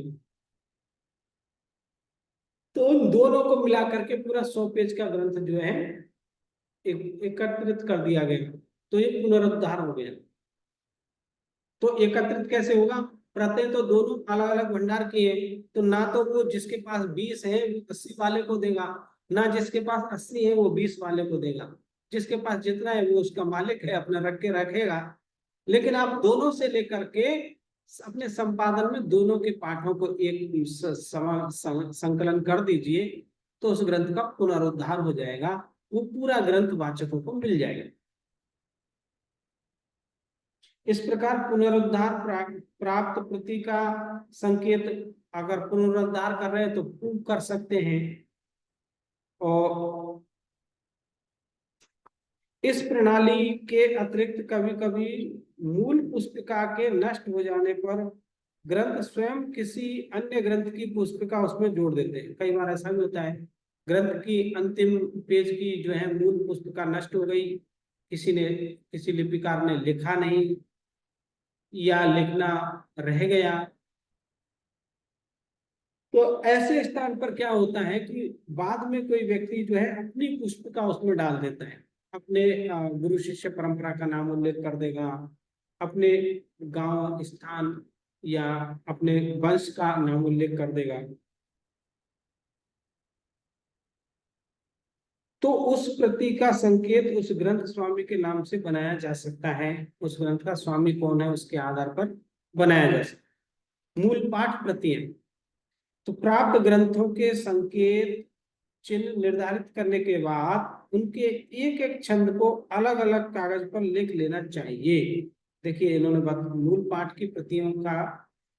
तो उन दोनों को मिला करके पूरा 100 पेज का ग्रंथ जो है एकत्रित कर दिया गया। तो ये पुनरुद्धार हो गया। तो एकत्रित कैसे होगा? प्रत्यय तो दोनों अलग अलग भंडार की है, तो ना तो वो जिसके पास 20 है वो 80 वाले को देगा, ना जिसके पास 80 है वो 20 वाले को देगा। जिसके पास जितना है वो उसका मालिक है, अपना रख के रखेगा। लेकिन आप दोनों से लेकर के अपने संपादन में दोनों के पाठों को एक संकलन कर दीजिए तो उस ग्रंथ का पुनरुद्धार हो जाएगा, वो पूरा ग्रंथ वाचकों को मिल जाएगा। इस प्रकार पुनरुद्धार प्राप्त प्रति का संकेत अगर पुनरुद्धार कर रहे हैं तो प्रूव कर सकते हैं। और इस प्रणाली के अतिरिक्त कभी कभी मूल पुस्तिका के नष्ट हो जाने पर ग्रंथ स्वयं किसी अन्य ग्रंथ की पुस्तिका उसमें जोड़ देते हैं। कई बार ऐसा भी होता है, ग्रंथ की अंतिम पेज की जो है मूल पुस्तिका नष्ट हो गई, किसी लिपिकार ने लिखा नहीं या लिखना रह गया, तो ऐसे स्थान पर क्या होता है कि बाद में कोई व्यक्ति जो है अपनी पुस्तिका उसमें डाल देता है, अपने गुरु शिष्य परंपरा का नाम उल्लेख कर देगा, अपने गांव स्थान या अपने वंश का नाम उल्लेख कर देगा। तो उस प्रति का संकेत उस ग्रंथ स्वामी के नाम से बनाया जा सकता है, उस ग्रंथ का स्वामी कौन है उसके आधार पर बनाया जा सकता है। मूल पाठ प्रतियां, तो प्राप्त ग्रंथों के संकेत चिन्ह निर्धारित करने के बाद उनके एक एक छंद को अलग अलग कागज पर लिख लेना चाहिए। देखिए इन्होंने मूल पाठ की प्रतियों का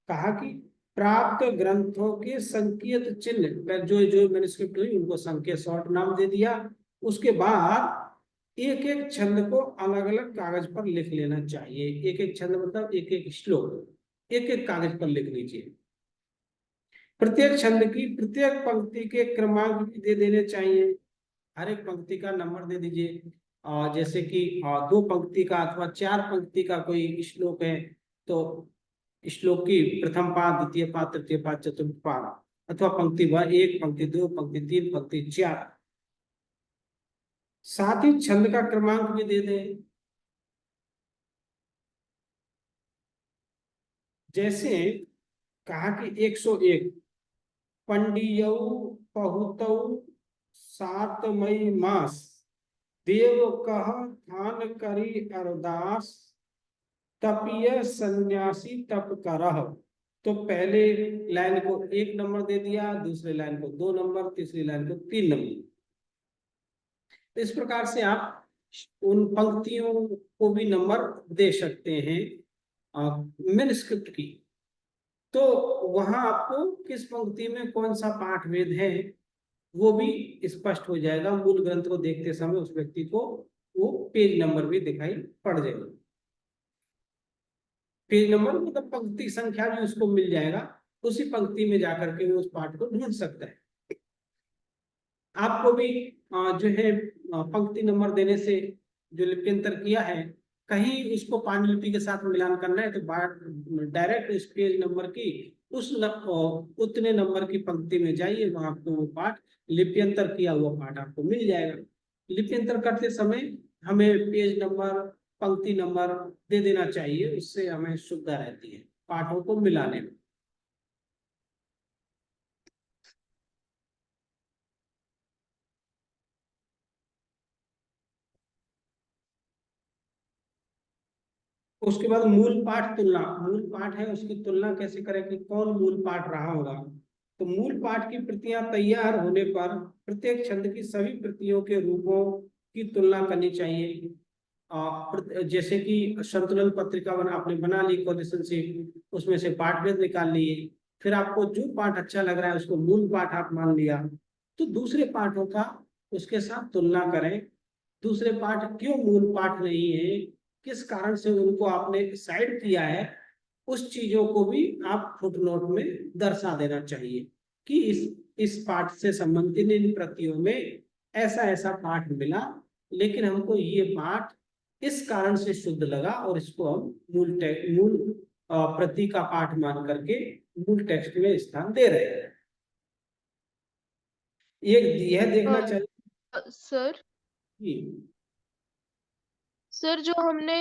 कहा कि प्राप्त ग्रंथों के संकेत चिन्ह, जो जो मैन्युस्क्रिप्ट हुई उनको संकेत शॉर्ट नाम दे दिया। उसके बाद एक एक छंद को अलग अलग कागज पर लिख लेना चाहिए। एक एक छंद मतलब एक एक श्लोक एक एक कागज पर लिख लीजिए। प्रत्येक छंद की प्रत्येक पंक्ति के क्रमांक भी दे देने चाहिए, हर एक पंक्ति का नंबर दे दीजिए। जैसे कि दो पंक्ति का अथवा चार पंक्ति का कोई श्लोक है तो श्लोक की प्रथम पाद, द्वितीय पाद, तृतीय पाद, चतुर्थ पाद, अथवा पंक्ति वन, एक पंक्ति, दो पंक्ति, तीन पंक्ति, चार। साथ ही छंद का क्रमांक भी दे दें, जैसे कहा कि 101 पंडियौ पहुतौ सात मई मास देव कह थान करी अरदास तपीय सन्यासी तप करह। तो पहले लाइन को एक नंबर दे दिया, दूसरे लाइन को दो नंबर, तीसरी लाइन को तीन नंबर। तो इस प्रकार से आप उन पंक्तियों को भी नंबर दे सकते हैं मैन्युस्क्रिप्ट की। तो वहां आपको किस पंक्ति में कौन सा पाठ वेद है वो भी स्पष्ट हो जाएगा। मूल ग्रंथ को देखते समय उस व्यक्ति को वो पेज नंबर भी दिखाई पड़ जाएगा। पेज नंबर मतलब पंक्ति संख्या भी उसको मिल जाएगा, उसी पंक्ति में जाकर के वो उस पाठ को ढूंढ सकता है। आपको भी जो है पंक्ति नंबर देने से जो लिप्यंतर किया है, कहीं उसको पांडुलिपि के साथ मिलान करना है तो डायरेक्ट उस पेज नंबर की उतने नंबर की पंक्ति में जाइए, वहां आपको वो पाठ लिप्यंतर किया हुआ पाठ आपको मिल जाएगा। लिप्यंतर करते समय हमें पेज नंबर पंक्ति नंबर दे देना चाहिए, उससे हमें सुविधा रहती है पाठों को मिलाने में। उसके बाद मूल पाठ तुलना, मूल पाठ है उसकी तुलना कैसे करें कि कौन मूल पाठ रहा होगा। तो मूल पाठ की प्रतियां तैयार होने पर प्रत्येक छंद की सभी प्रतियों के रूपों की तुलना करनी चाहिए। जैसे कि संतुलन पत्रिका आपने बना ली क्वेश्चन से, उसमें से पाठ भेद निकाल लिए, फिर आपको जो पाठ अच्छा लग रहा है उसको मूल पाठ आप मान लिया, तो दूसरे पाठों का उसके साथ तुलना करें। दूसरे पाठ क्यों मूल पाठ नहीं है, किस कारण से उनको आपने साइड किया है, उस चीजों को भी आप फुटनोट में दर्शा देना चाहिए कि इस पाठ से संबंधित इन प्रतियों में ऐसा ऐसा पाठ मिला, लेकिन हमको ये पाठ इस कारण से शुद्ध लगा और इसको हम मूल प्रति का पाठ मान करके मूल टेक्स्ट में स्थान दे रहे हैं। यह देखना चाहिए सर कि सर जो हमने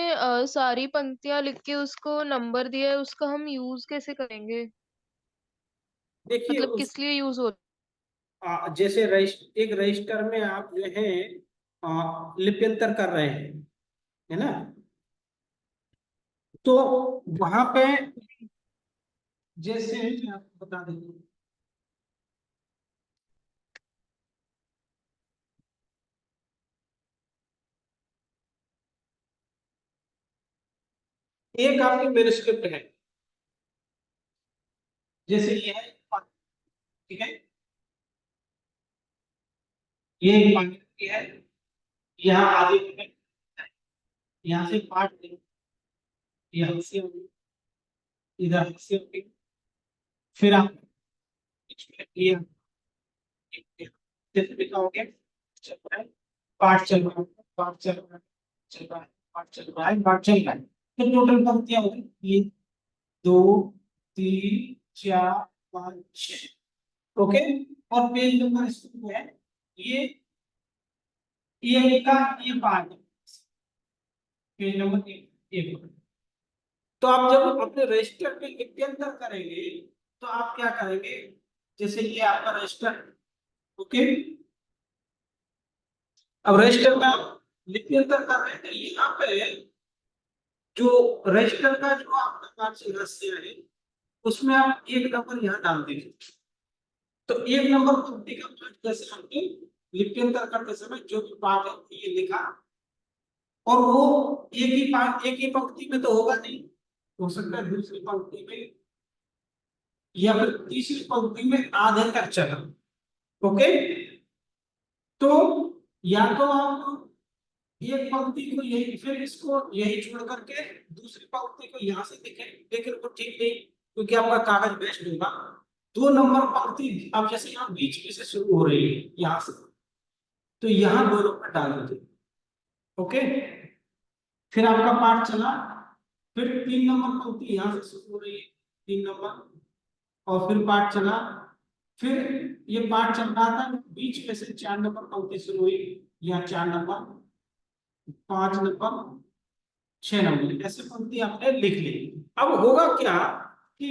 सारी पंक्तियां लिख के उसको नंबर दिया है उसका हम यूज कैसे करेंगे? देखिए मतलब उस किस लिए यूज हो? जैसे एक रजिस्टर में आप जो है लिप्यंतर कर रहे हैं, है ना, तो वहां पे जैसे मैं आपको बता देता हूँ, एक आपकी मैन्युस्क्रिप्ट है, जैसे ये है ठीक है, ये एक पंक्ति है, यहाँ आगे यहाँ से पाठ नहीं, ये हंसी होगी, इधर हंसी होगी, फिर आप ये लिखा हो गया, चल रहा है, पाठ चल रहा है, पाठ चल रहा है, चल रहा है, पाठ चल रहा है, पाठ चल रहा है, तो टोटल पंक्तियां हो गई ये 2 3 4 5 6। ओके, और पेज नंबर इसमें है ये का ये पार्ट है, पेज नंबर एक। तो आप जब अपने रजिस्टर पे लिप्यंतर करेंगे तो आप क्या करेंगे, जैसे ये आपका रजिस्टर, ओके, अब रजिस्टर में आप लिप्यंतर कर रहे हैं, यहाँ पे जो रजिस्टर का जो आपका वार्षिक हिस्सा है उसमें आप एक नंबर यहाँ डाल देंगे। तो एक नंबर पंक्ति का पाठ जैसे हमने लिप्यंतर करते समय जो भी पाठ है ये लिखा, और वो एक ही पंक्ति में तो होगा नहीं, हो सकता है दूसरी पंक्ति में या फिर तीसरी पंक्ति में आधे तक चला। ओके, तो या तो आप एक पंक्ति को यही, फिर इसको यही छोड़ करके दूसरी पंक्ति को यहाँ से लिखें, लेकिन वो ठीक नहीं क्योंकि आपका कागज वेस्ट होगा। 2 नंबर पंक्ति अब जैसे यहाँ बीच में से शुरू हो रही है यहाँ से, तो यहाँ दोनों पर डाल दीजिए। ओके, फिर आपका पाठ चला, फिर 3 नंबर पंक्ति यहाँ से शुरू हो रही है, 3 नंबर, और फिर पाठ चला, फिर ये पाठ चल रहा था, बीच में से 4 नंबर पंक्ति शुरू हुई, यहाँ 4 नंबर, 5 नंबर, 6 नंबर, ऐसे पंक्ति आपने लिख ली। अब होगा क्या कि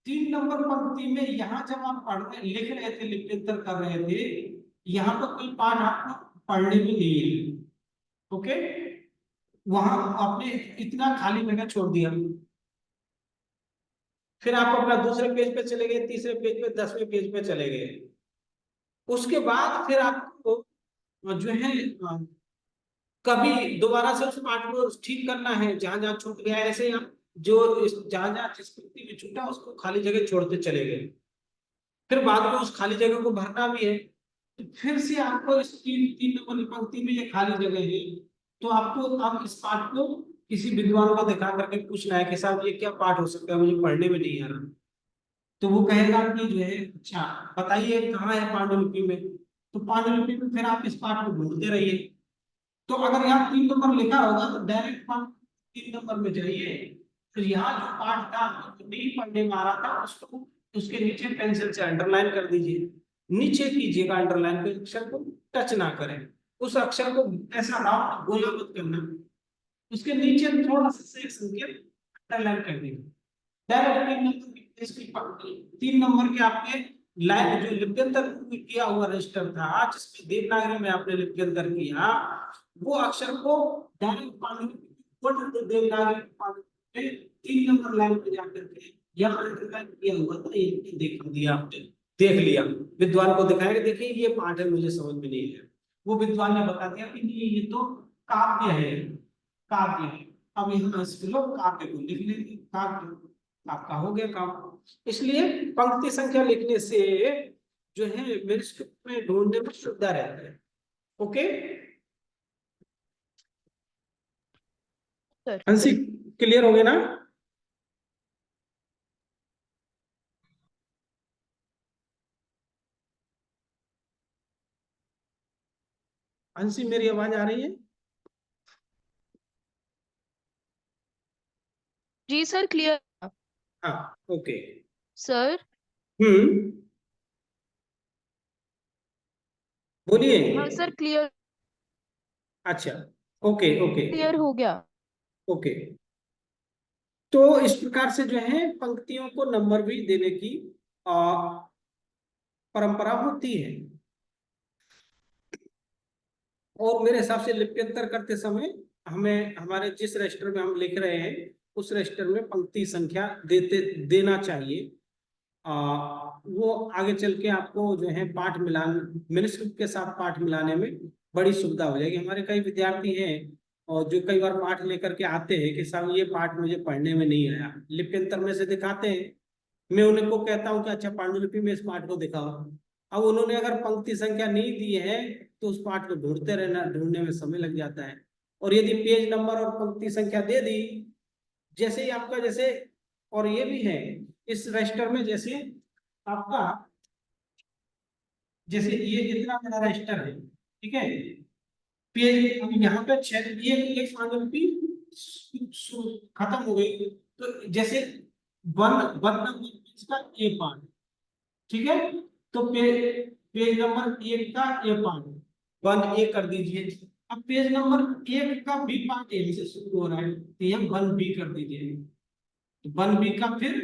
3 नंबर पंक्ति में यहाँ जब आप पढ़ रहे लिख रहे थे, लिप्यंतर कर रहे थे, यहाँ पर कोई पाठ आपको पढ़ने में नहीं है। ओके, वहां आपने इतना खाली जगह छोड़ दिया, फिर आप अपना दूसरे पेज पे चले गए, तीसरे पेज पे, 10वें पेज पे चले गए, उसके बाद फिर आपको जो है कभी दोबारा से उस पाठ को ठीक करना है, जहां जहां छूट गया है, ऐसे हम जो जहां जहां जिस पंक्ति में छूटा उसको खाली जगह छोड़ते चले गए, फिर बाद में उस खाली जगह को भरना भी है, तो फिर से आपको इस 3 नंबर की पंक्ति में ये खाली जगह है, तो आपको अब इस पाठ को किसी विद्वान को दिखा करके पूछना है कि साहब ये क्या पाठ हो सकता है, मुझे पढ़ने में नहीं आ रहा। तो वो कहेगा कि जो है अच्छा बताइए कहाँ है पांडुलिपि में, तो पांडुलिपि में फिर आप इस पाठ को ढूंढते रहिए। तो अगर यहाँ 3 नंबर लिखा होगा तो डायरेक्ट पाठ 3 नंबर में जाइए, फिर यहाँ जो पाठ था आपको नहीं पढ़ने में आ रहा था उसको उसके नीचे पेंसिल से अंडरलाइन कर दीजिए, नीचे कीजिएगा अंडरलाइन, पे अक्षर को टच ना करें, उस अक्षर को ऐसा राउंड गोला मत करना, उसके नीचे थोड़ा सा एक संकेत अंडरलाइन कर देंगे, डायरेक्ट 3 नंबर के आपके लाइन जो लिप्यंतर किया हुआ रजिस्टर था जिसमें देवनागरी में आपने लिप्यंतर किया, वो अक्षर को डायरेक्ट देवनागरी 3 नंबर लाइन पे जाकर के यहाँ अंडरलाइन किया हुआ था, ये देख दिया आपने, देख लिया, विद्वान को दिखाया कि देखिए ये पाठ है, मुझे समझ में नहीं है, वो विद्वान ने बता दिया कि ये तो काव्य है, काव्य है, अब यहाँ इस लोग काव्य को लिख लेंगे, काव्य आपका हो गया काम। इसलिए पंक्ति संख्या लिखने से जो है मैन्युस्क्रिप्ट में ढूंढने में सुविधा रहता है। ओके, सर हंसी क्लियर हो गया ना? हंसी मेरी आवाज आ रही है? जी सर क्लियर। हाँ, ओके। सर हम्म, बोलिए। हाँ सर क्लियर, अच्छा, ओके ओके क्लियर हो गया। ओके, तो इस प्रकार से जो है पंक्तियों को नंबर भी देने की परंपरा होती है, और मेरे हिसाब से लिप्यंतर करते समय हमें हमारे जिस रजिस्टर में हम लिख रहे हैं उस रजिस्टर में पंक्ति संख्या देना चाहिए। वो आगे चल के आपको जो है पाठ मिलान मैन्युस्क्रिप्ट के साथ पाठ मिलाने में बड़ी सुविधा हो जाएगी। हमारे कई विद्यार्थी हैं और जो कई बार पाठ लेकर के आते हैं कि साहब ये पाठ मुझे पढ़ने में नहीं आया, लिप्यंतर में से दिखाते हैं, मैं उनको कहता हूँ कि अच्छा पांडुलिपि में इस पाठ को दिखाओ। अब उन्होंने अगर पंक्ति संख्या नहीं दी है तो उस पाठ को ढूंढने में समय लग जाता है। और यदि पेज नंबर और पंक्ति संख्या दे दी, जैसे ही आपका जैसे, और ये भी है इस रजिस्टर में, जैसे आपका जैसे ये इतना बड़ा रजिस्टर है, ठीक है, पेज अब यहाँ पे ये एक पांडुलिपि खत्म हो गई, तो जैसे वन वन नंबर का ए पार्ट, ठीक है, तो पेज नंबर एक का ए पार्ट 1A कर दीजिए। अब पेज नंबर एक का बी पार्ट ए से शुरू हो रहा है, तो यह 1B कर दीजिए। तो 1B का फिर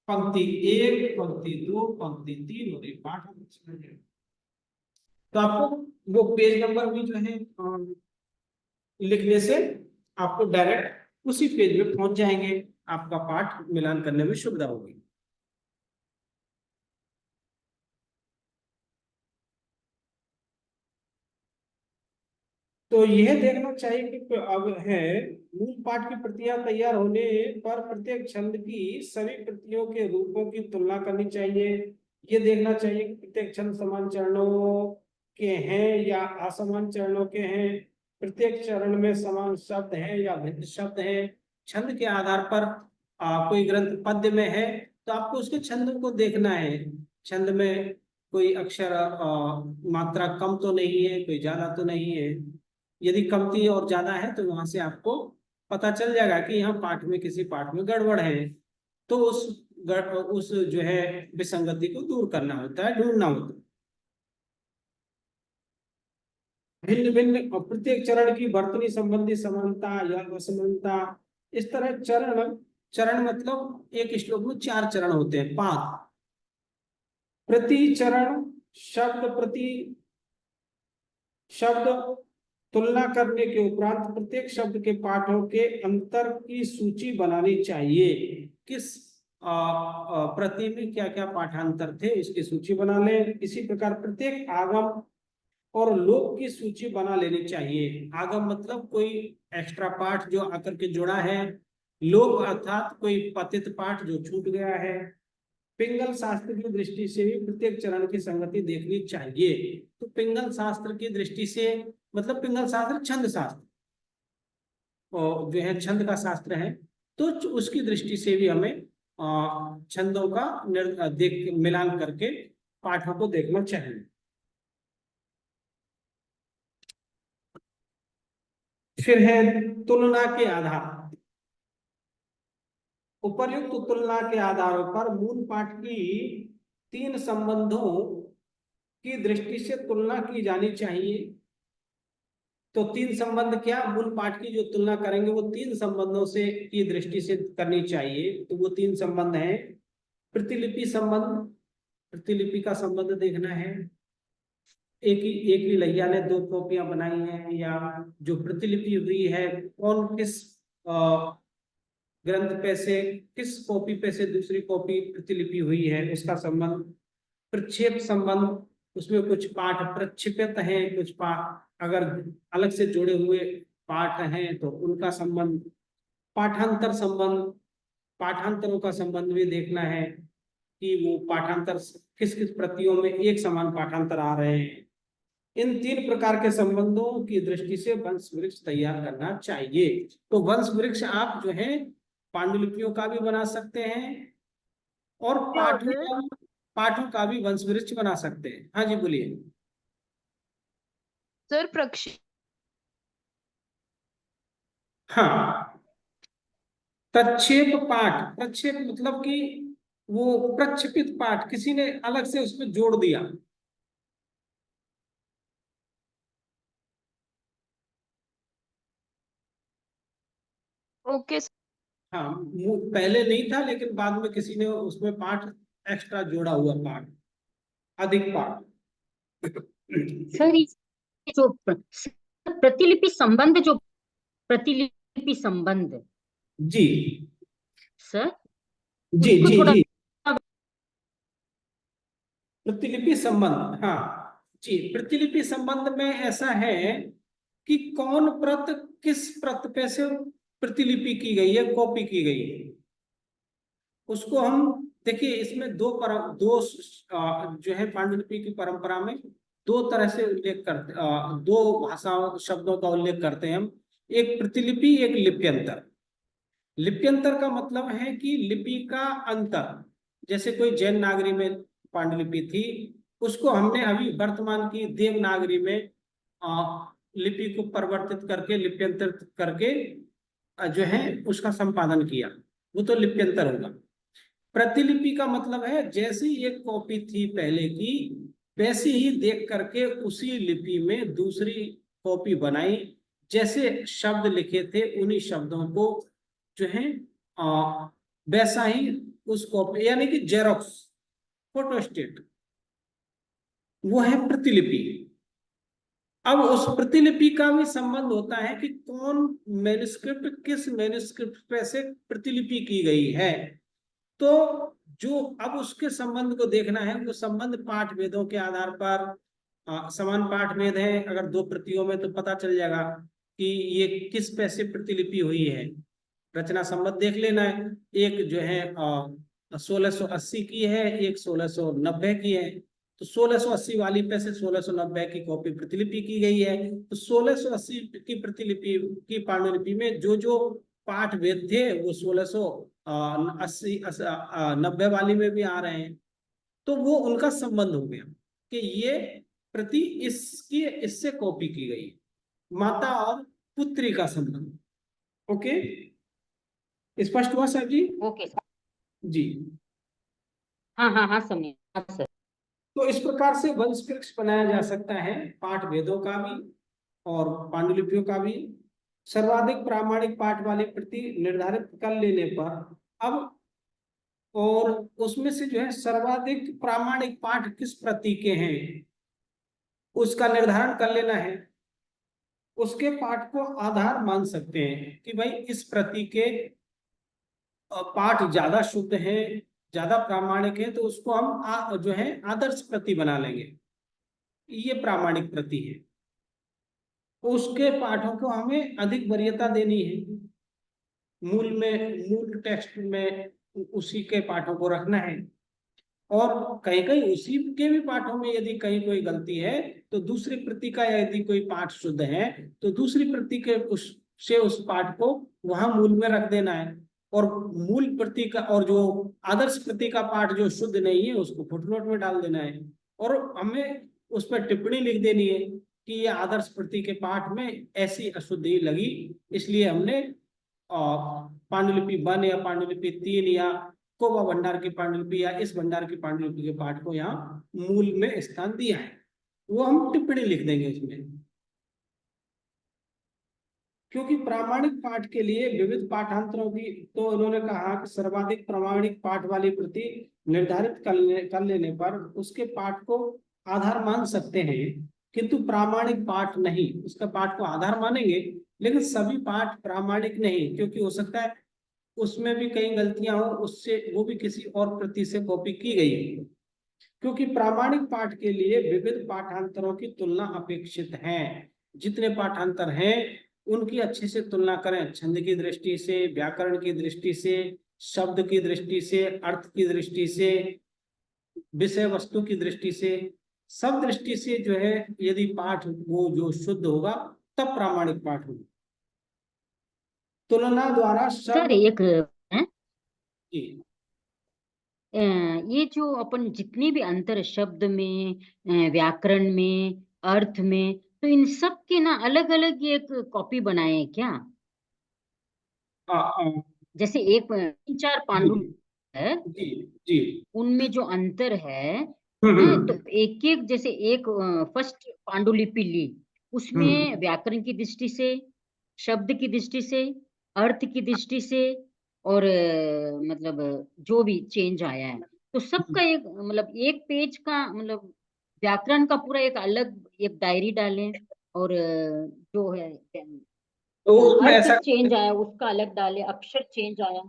पंक्ति 1, पंक्ति 2, पंक्ति 3 और एक पार्ट हम समझ गए। तो आपको वो पेज नंबर भी जो है लिखने से आपको डायरेक्ट उसी पेज में पहुंच जाएंगे, आपका पाठ मिलान करने में सुविधा होगी। तो यह देखना चाहिए कि अब है मूल पाठ की प्रतियां तैयार होने पर प्रत्येक छंद की सभी प्रतियों के रूपों की तुलना करनी चाहिए। ये देखना चाहिए कि प्रत्येक छंद समान चरणों के हैं या असमान चरणों के हैं, प्रत्येक चरण में समान शब्द है या भिन्न शब्द है। छंद के आधार पर कोई ग्रंथ पद्य में है तो आपको उसके छंदों को देखना है। छंद में कोई अक्षर मात्रा कम तो नहीं है, कोई ज्यादा तो नहीं है। यदि कमती और ज्यादा है तो वहां से आपको पता चल जाएगा कि यहाँ पाठ में किसी पाठ में गड़बड़ है, तो उस जो है विसंगति को दूर करना होता है, ढूंढना होता है। भिन्न भिन्न प्रत्येक चरण की वर्तनी संबंधी समानता या असमानता, इस तरह चरण चरण मतलब एक श्लोक में 4 चरण होते हैं, पाठ प्रति चरण प्रति शब्द तुलना करने के उपरांत प्रत्येक शब्द के पाठों के अंतर की सूची बनानी चाहिए। किस प्रति में क्या क्या पाठांतर थे इसकी सूची बना लें। इसी प्रकार प्रत्येक आगम और लोक की सूची बना लेनी चाहिए। आगम मतलब कोई एक्स्ट्रा पाठ जो आकर के जुड़ा है, लोक अर्थात कोई पतित पाठ जो छूट गया है। पिंगल शास्त्र की दृष्टि से भी प्रत्येक चरण की संगति देखनी चाहिए। तो पिंगल शास्त्र की दृष्टि से मतलब पिंगल शास्त्र छंद शास्त्र और जो है छंद का शास्त्र है, तो उसकी दृष्टि से भी हमें छंदों का देख मिलान करके पाठों को देखना चाहिए। फिर है तुलना के आधार। उपर्युक्त तुलना के आधारों पर मूल पाठ की 3 संबंधों की दृष्टि से तुलना की जानी चाहिए। तो 3 संबंध क्या, मूल पाठ की जो तुलना करेंगे वो 3 संबंधों से की दृष्टि से करनी चाहिए। तो वो 3 संबंध हैं। प्रतिलिपि संबंध, प्रतिलिपि का संबंध देखना है। एक ही लैया ने 2 कॉपियां बनाई हैं, या जो प्रतिलिपि हुई है कौन किस ग्रंथ पे से, किस कॉपी पे से दूसरी कॉपी प्रतिलिपि हुई है उसका संबंध। प्रक्षेप संबंध, उसमें कुछ पाठ प्रक्षेपित हैं, कुछ पाठ अगर अलग से जुड़े हुए पाठ हैं तो उनका संबंध। पाठांतर संबंध, पाठांतरों का संबंध भी देखना है कि वो पाठांतर किस किस प्रतियों में एक समान पाठांतर आ रहे हैं। इन 3 प्रकार के संबंधों की दृष्टि से वंश वृक्ष तैयार करना चाहिए। तो वंश वृक्ष आप जो है पांडुलिपियों का भी बना सकते हैं और क्या होता है? पाठों का भी वंश वृक्ष बना सकते हैं। हाँ जी बोलिए। सर प्रक्ष हाँ, प्रक्षेप पाठ, प्रक्षेप मतलब कि वो प्रक्षेपित पाठ किसी ने अलग से उसमें जोड़ दिया। ओके हाँ, पहले नहीं था लेकिन बाद में किसी ने उसमें पाठ एक्स्ट्रा जोड़ा हुआ पाठ, अधिक पाठ। सर ये जो प्रतिलिपि संबंध, जो प्रतिलिपि संबंध जी सर, जी उसको जी थोड़ा जी, प्रतिलिपि संबंध, हाँ जी। प्रतिलिपि संबंध में ऐसा है कि कौन प्रत किस प्रत पे से प्रतिलिपि की गई है, कॉपी की गई है, उसको हम देखिए इसमें दो जो है पांडुलिपि की परंपरा में दो तरह से उल्लेख करते, दो भाषाओं शब्दों का उल्लेख करते हैं हम। एक प्रतिलिपि, एक लिप्यंतर। लिप्यंतर का मतलब है कि लिपि का अंतर। जैसे कोई जैन नागरी में पांडुलिपि थी, उसको हमने अभी वर्तमान की देवनागरी में लिपि को परिवर्तित करके लिप्यंतर करके जो है उसका संपादन किया, वो तो लिप्यंतर होगा। प्रतिलिपि का मतलब है जैसी एक कॉपी थी पहले की, वैसी ही देख करके उसी लिपि में दूसरी कॉपी बनाई, जैसे शब्द लिखे थे उन्हीं शब्दों को जो है वैसा ही उस कॉपी, यानी कि जेरोक्स, फोटोस्टेट, वो है प्रतिलिपि। अब उस प्रतिलिपि का भी संबंध होता है कि कौन मैन्युस्क्रिप्ट किस मैन्युस्क्रिप्ट पे से प्रतिलिपि की गई है। तो जो अब उसके संबंध को देखना है, वो संबंध पाठ वेदों के आधार पर समान पाठ वेद है अगर दो प्रतियों में, तो पता चल जाएगा कि ये किस पे से प्रतिलिपि हुई है। रचना संबंध देख लेना है, एक जो है 1680 की है, एक 1690 की है। तो 1680 वाली पे से 1690 की कॉपी प्रतिलिपि की गई है। तो 1680 की प्रतिलिपि की पांडुलिपि में जो जो पाठ वेद थे वो 1680 90 वाली में भी आ रहे हैं। तो वो उनका संबंध हो गया कि ये प्रति इसकी इससे कॉपी की गई, माता और पुत्री का संबंध। ओके, स्पष्ट हुआ सर जी? Okay sir. जी। हाँ हाँ हाँ समझ हाँ सर। तो इस प्रकार से वंश वृक्ष बनाया जा सकता है पाठ वेदों का भी और पांडुलिपियों का भी। सर्वाधिक प्रामाणिक पाठ वाली प्रति निर्धारित कर लेने पर अब, और उसमें से जो है सर्वाधिक प्रामाणिक पाठ किस प्रति के हैं उसका निर्धारण कर लेना है। उसके पाठ को आधार मान सकते हैं कि भाई इस प्रति के पाठ ज्यादा शुद्ध है, ज्यादा प्रामाणिक है, तो उसको हम जो है आदर्श प्रति बना लेंगे, ये प्रामाणिक प्रति है। उसके पाठों को हमें अधिक वरीयता देनी है, मूल टेक्स्ट में उसी के पाठों को रखना है। और कहीं कहीं उसी के भी पाठों में यदि कहीं कोई गलती है, तो दूसरी प्रति का यदि कोई पाठ शुद्ध है, तो दूसरी प्रति के उस पाठ को वहां मूल में रख देना है। और मूल प्रति का और जो आदर्श प्रति का पाठ जो शुद्ध नहीं है उसको फुटनोट में डाल देना है। और हमें उस पर टिप्पणी लिख देनी है कि ये आदर्श प्रति के पाठ में ऐसी अशुद्धि लगी, इसलिए हमने पांडुलिपि 1 या पांडुलिपि 3 या कोबा भंडार की पांडुलिपि या इस भंडार की पांडुलिपि के पाठ को यहाँ मूल में स्थान दिया है, वो हम टिप्पणी लिख देंगे इसमें। क्योंकि प्रामाणिक पाठ के लिए विविध पाठांतरों की, तो उन्होंने कहा कि सर्वाधिक प्रामाणिक पाठ वाली प्रति निर्धारित कर लेने पर उसके पाठ को आधार मान सकते हैं, किंतु प्रामाणिक पाठ नहीं। उसका पाठ को आधार मानेंगे, लेकिन सभी पाठ प्रामाणिक नहीं, क्योंकि हो सकता है उसमें भी कई गलतियां हो, उससे वो भी किसी और प्रति से कॉपी की गई है। क्योंकि प्रामाणिक पाठ के लिए विविध पाठांतरों की तुलना अपेक्षित है। जितने पाठांतर हैं उनकी अच्छे से तुलना करें, छंद की दृष्टि से, व्याकरण की दृष्टि से, शब्द की दृष्टि से, अर्थ की दृष्टि से, विषय वस्तु की दृष्टि से, सब दृष्टि से जो है यदि पाठ वो जो शुद्ध होगा तब प्रामाणिक पाठ होगा। तुलना द्वारा सर शब्द एक की ये जो अपन जितने भी अंतर शब्द में, व्याकरण में, अर्थ में, तो इन सब के ना अलग अलग एक कॉपी बनाए हैं क्या? आ, आ, जैसे एक 3-4 जी पांडु है, जी जी। उनमें जो अंतर है, तो हम्म एक एक जैसे एक फर्स्ट पांडुलिपि ली, उसमें हम्म व्याकरण की दृष्टि से, शब्द की दृष्टि से, अर्थ की दृष्टि से, और मतलब जो भी चेंज आया है, तो सबका एक मतलब एक पेज का मतलब व्याकरण का पूरा एक अलग एक डायरी डालें, और जो है तो उसमें अर्थ ऐसा, चेंज आया उसका अलग डालें, अक्षर चेंज आया।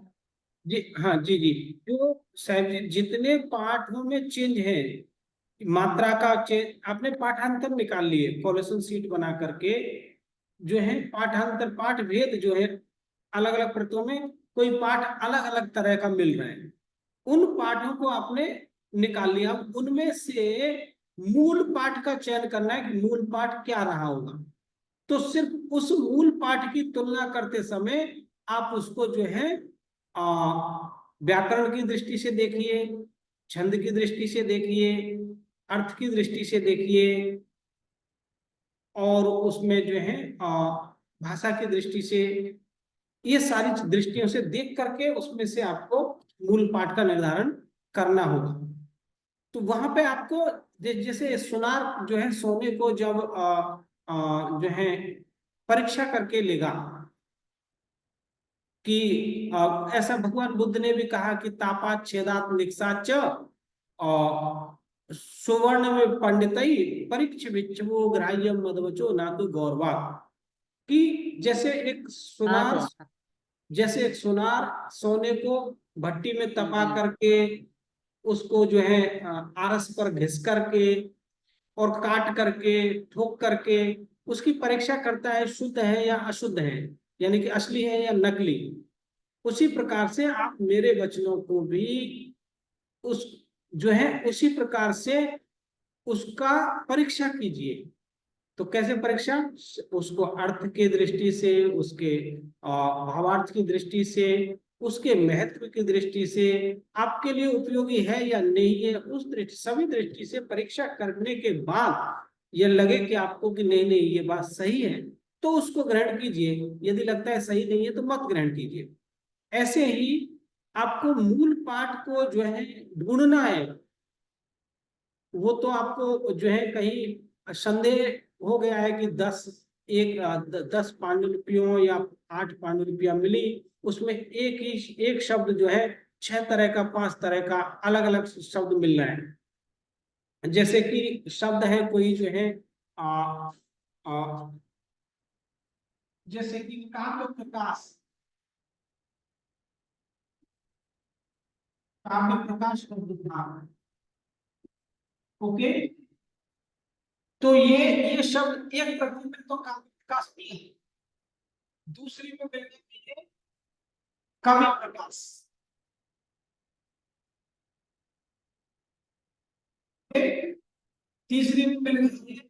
जी हाँ जी जी, जो साहब जी जितने पाठों में चेंज है, मात्रा का चेंज, आपने पाठांतर निकाल लिए कॉलेशन सीट बना करके, जो है पाठांतर पाठ भेद जो है अलग अलग प्रतियों में कोई पाठ अलग अलग तरह का मिल रहा है, उन पाठों को आपने निकाल लिया। अब उनमें से मूल पाठ का चयन करना है कि मूल पाठ क्या रहा होगा। तो सिर्फ उस मूल पाठ की तुलना करते समय आप उसको जो है व्याकरण की दृष्टि से देखिए, छंद की दृष्टि से देखिए, अर्थ की दृष्टि से देखिए, और उसमें जो है भाषा की दृष्टि से, ये सारी दृष्टियों से देख करके उसमें से आपको मूल पाठ का निर्धारण करना होगा। तो वहां पे आपको जैसे सुनार जो है सोने को जब जो है परीक्षा करके लेगा कि ऐसा भगवान बुद्ध ने भी कहा कि तापात छेदात निक्साच और सुवर्ण में पंडितई परीक्ष विच्छवो ग्राह्य मदवचो ना तो गौरवा, कि हाँ जैसे एक सुनार सोने को भट्टी में तपा करके उसको जो है आरस पर घिस करके और काट करके ठोक करके उसकी परीक्षा करता है शुद्ध है या अशुद्ध है, यानी कि असली है या नकली। उसी प्रकार से आप मेरे वचनों को भी उस जो है उसी प्रकार से उसका परीक्षा कीजिए। तो कैसे परीक्षा? उसको अर्थ की दृष्टि से, उसके भावार्थ की दृष्टि से, उसके महत्व की दृष्टि से, आपके लिए उपयोगी है या नहीं है, उस दृष्टि सभी दृष्टि से परीक्षा करने के बाद ये लगे कि आपको कि नहीं नहीं ये बात सही है, तो उसको ग्रहण कीजिए। यदि लगता है सही नहीं है तो मत ग्रहण कीजिए। ऐसे ही आपको मूल पाठ को जो है ढूंढना है। वो तो आपको जो है कहीं संदेह हो गया है कि 10 पांडुलिपियों या 8 पांडुलिपियां मिली, उसमें एक शब्द जो है 6 तरह का 5 तरह का अलग अलग शब्द मिल रहा है। जैसे कि शब्द है कोई जो है आ, आ, जैसे कि काव्य प्रकाश, काव्य प्रकाश शब्द था। ओके, तो ये शब्द एक प्रति में तो काव्य प्रकाश भी है, दूसरी में मिलने के लिए कवि प्रकाश, तीसरी में मिलने के लिए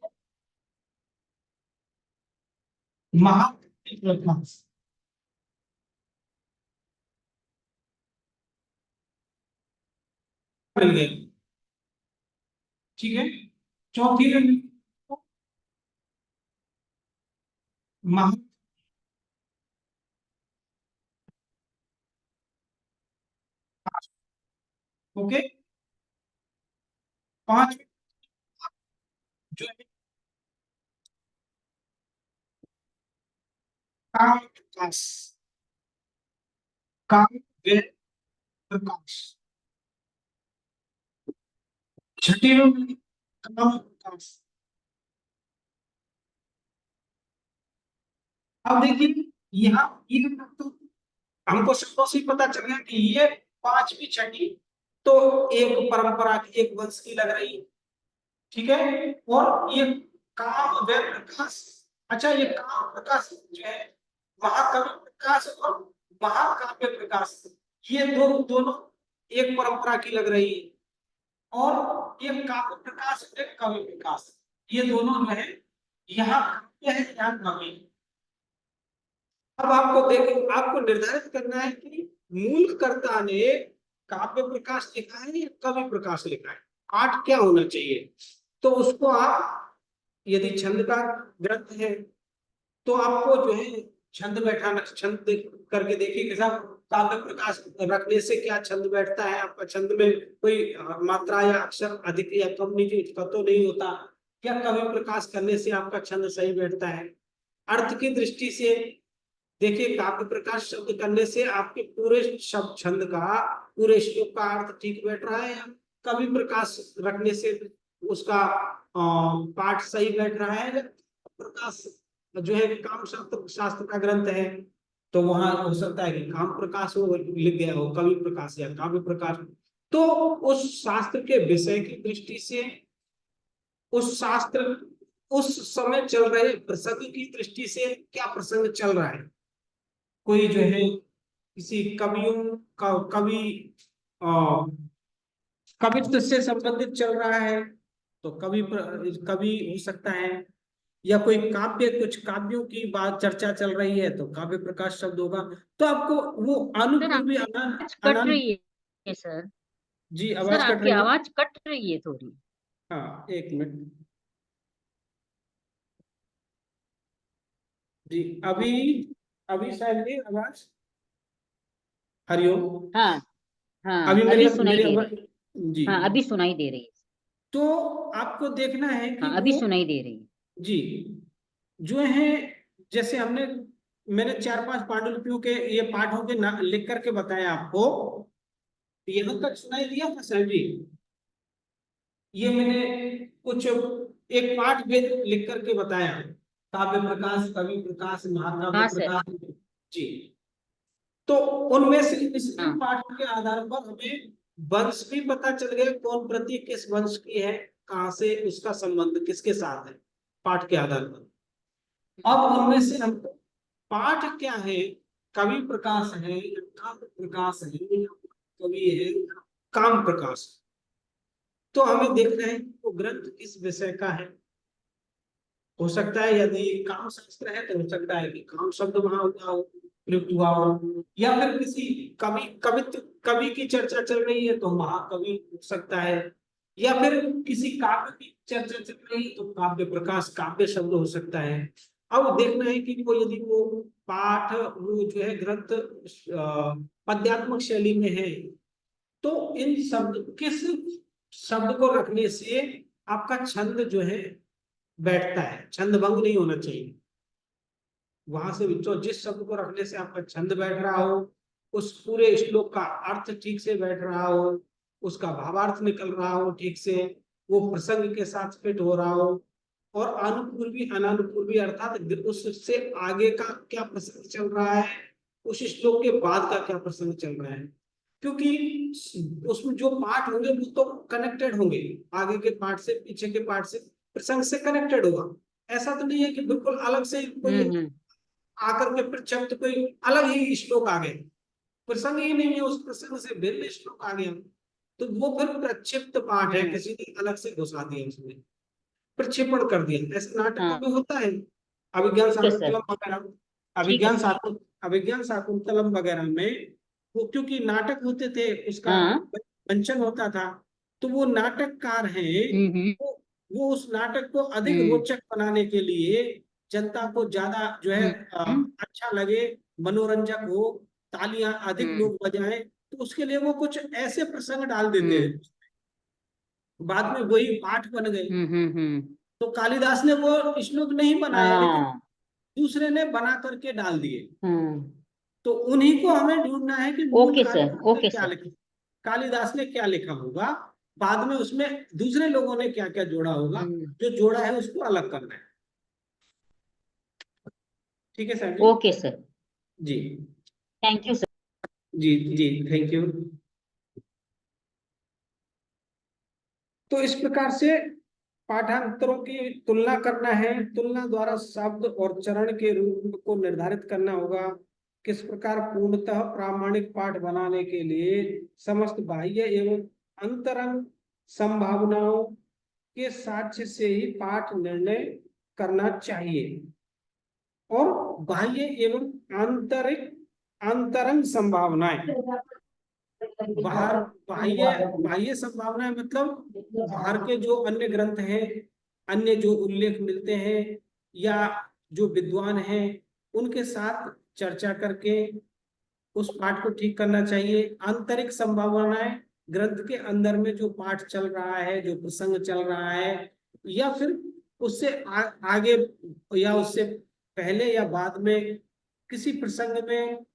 महाकवि प्रकाश। मिल गए, ठीक है। चौथी में महा, ओके। पांच जो है काव्य प्रकाश, काव्य प्रकाश। छठी में मिल गई काव्य प्रकाश। अब देखिए यहाँ ये तो हमको शब्दों से पता चल गया कि ये 5वीं छठी तो एक परंपरा की, एक वंश की लग रही है, ठीक है। और ये काव्य प्रकाश, अच्छा ये काव्य प्रकाश जो है महाकवि प्रकाश और महाकाव्य प्रकाश, ये दोनों एक परंपरा की लग रही है। और ये काव्य प्रकाश और एक कवि प्रकाश, ये दोनों जो है यहाँ काव्य है यहाँ कवि। अब आपको निर्धारित करना है कि मूल कर्ता ने काव्य प्रकाश लिखा है या कवि प्रकाश लिखा है, पाठ क्या होना चाहिए। तो उसको आप यदि छंद का ग्रंथ है तो आपको जो है छंद बैठाना, छंद करके देखिए कि साहब काव्य प्रकाश रखने से क्या छंद बैठता है आपका, छंद में कोई मात्रा या अक्षर अधिक या कम नीचे का तो नहीं होता, क्या कवि प्रकाश करने से आपका छंद सही बैठता है। अर्थ की दृष्टि से देखिए काव्य प्रकाश शब्द करने से आपके पूरे शब्द छंद का, पूरे श्लोक का अर्थ ठीक बैठ रहा है, या कवि प्रकाश रखने से उसका पाठ सही बैठ रहा है। प्रकाश जो है काम शास्त्र का ग्रंथ है तो वहां हो सकता है कि काम प्रकाश हो लिख गया हो, कवि प्रकाश या काव्य प्रकाश। तो उस शास्त्र के विषय की दृष्टि से, उस शास्त्र उस समय चल रहे प्रसंग की दृष्टि से क्या प्रसंग चल रहा है, कोई जो है किसी कवियों का कवि कवित्व से संबंधित चल रहा है तो कवि हो सकता है, या कोई काव्य, कुछ काव्यों की बात चर्चा चल रही है तो काव्य प्रकाश शब्द होगा। तो आपको वो सर अनुपूर्वी आवाज कट रही है सर। जी सर आवाज कट आपकी रही है। आवाज कट रही है थोड़ी। हाँ एक मिनट जी, अभी अभी शायद ये आवाज, हरिओम, हाँ हाँ, अभी मेरी अभी सुनाई मेरी दे आवाज रही है। जी। हाँ अभी सुनाई दे रही है। तो आपको देखना है कि हाँ अभी वो सुनाई दे रही है। जी जो है, जैसे मैंने 4-5 पांडुलिपियों के ये पाठों के नाम लिख करके बताया आपको, यहाँ तक सुनाई दिया था सर जी? ये मैंने कुछ एक पाठ भेद लिख करके बताया, काव्य प्रकाश, कवि प्रकाश, महाकाव्य हाँ सर। प्रकाश जी। तो उनमें से इन हाँ पाठों के आधार पर हमें वंश भी पता चल गया, कौन प्रति किस वंश की है, कहाँ से उसका संबंध किसके साथ है, पाठ के आधार पर। अब उनमें से हमको पाठ क्या है, कवि प्रकाश है या काव्य प्रकाश है या कवि है या काम प्रकाश है, तो हमें देखना है कि वो ग्रंथ किस विषय का है। हो सकता है यदि काम शास्त्र है तो हो सकता है कि काम शब्द वहां हुआ हो, प्रयुक्त हुआ हो, या फिर किसी कवि की चर्चा चल रही है तो महाकवि हो सकता है, या फिर किसी काव्य की चर्चा चल रही है तो काव्य प्रकाश, काव्य शब्द हो सकता है। अब देखना है कि वो यदि वो पाठ, वो जो है ग्रंथ पद्यात्मक शैली में है, तो इन शब्द किस शब्द को रखने से आपका छंद जो है बैठता है, छंद भंग नहीं होना चाहिए। वहां से जो जिस शब्द को रखने से आपका छंद बैठ रहा हो, उस पूरे श्लोक का अर्थ ठीक से बैठ रहा हो, उसका भावार्थ निकल रहा हो ठीक से, वो प्रसंग के साथ फिट हो रहा हो, और अनुपूर्वी अनानुपूर्वी अर्थात उससे आगे का क्या प्रसंग चल रहा है, उस श्लोक के बाद का क्या प्रसंग चल रहा है, क्योंकि उसमें जो पाठ होंगे वो तो कनेक्टेड होंगे, आगे के पाठ से पीछे के पाठ से प्रसंग से कनेक्टेड होगा। ऐसा तो नहीं है कि बिल्कुल अलग से कोई हम्म। आकर के प्रक्षेप्त कोई अलग ही श्लोक आ गए, प्रसंग ही नहीं है, उस प्रसंग से भिन्न श्लोक आ गया, तो वो फिर प्रक्षिप्त पाठ है, किसी ने अलग से घुसा दिया, उसमें प्रक्षेपण कर दिया। ऐसे नाटकों हाँ में होता है, अभिज्ञान ओके सर। शाकुंतलम वगैरह, ठीक है अभिज्ञान सर। शाकुन अभिज्ञान शाकुंतलम वगैरह में वो क्योंकि नाटक होते थे, उसका हाँ। मंचन होता था, तो वो नाटककार हैं, हम्म। वो उस नाटक को अधिक हम्म रोचक बनाने के लिए, जनता को ज्यादा जो है हम्म अच्छा लगे, मनोरंजक हो, तालियां अधिक हम्म लोग बजाएं, तो उसके लिए वो कुछ ऐसे प्रसंग डाल देते हम्म हैं, बाद में वही पाठ बन गए। हम्म। तो कालिदास ने वो श्लोक नहीं बनाया, लेकिन हाँ। दूसरे ने बना करके डाल दिए। हम्म। तो उन्हीं को हमें ढूंढना है कि मूल ओके सर। कालिदास ने ओके क्या सर। लिखा, कालिदास ने क्या लिखा होगा, बाद में उसमें दूसरे लोगों ने क्या क्या जोड़ा होगा, हम्म। जो जोड़ा है उसको अलग करना है। ठीक है सर जी? Okay sir. जी थैंक यू सर। जी जी, थैंक यू। तो इस प्रकार से पाठांतरों की तुलना करना है, तुलना द्वारा शब्द और चरण के रूप को निर्धारित करना होगा। किस प्रकार पूर्णतः प्रामाणिक पाठ बनाने के लिए समस्त बाह्य एवं अंतरंग संभावनाओं के साक्ष्य से ही पाठ निर्णय करना चाहिए, और बाह्य एवं आंतरिक अंतरंग संभावनाएं, बाहर बाह्य बाह्य संभावनाएं मतलब बाहर के जो अन्य ग्रंथ हैं, अन्य जो उल्लेख मिलते हैं, या जो विद्वान हैं, उनके साथ चर्चा करके उस पाठ को ठीक करना चाहिए। आंतरिक संभावनाएं, ग्रंथ के अंदर में जो पाठ चल रहा है, जो प्रसंग चल रहा है, या फिर उससे आगे या उससे पहले या बाद में किसी प्रसंग में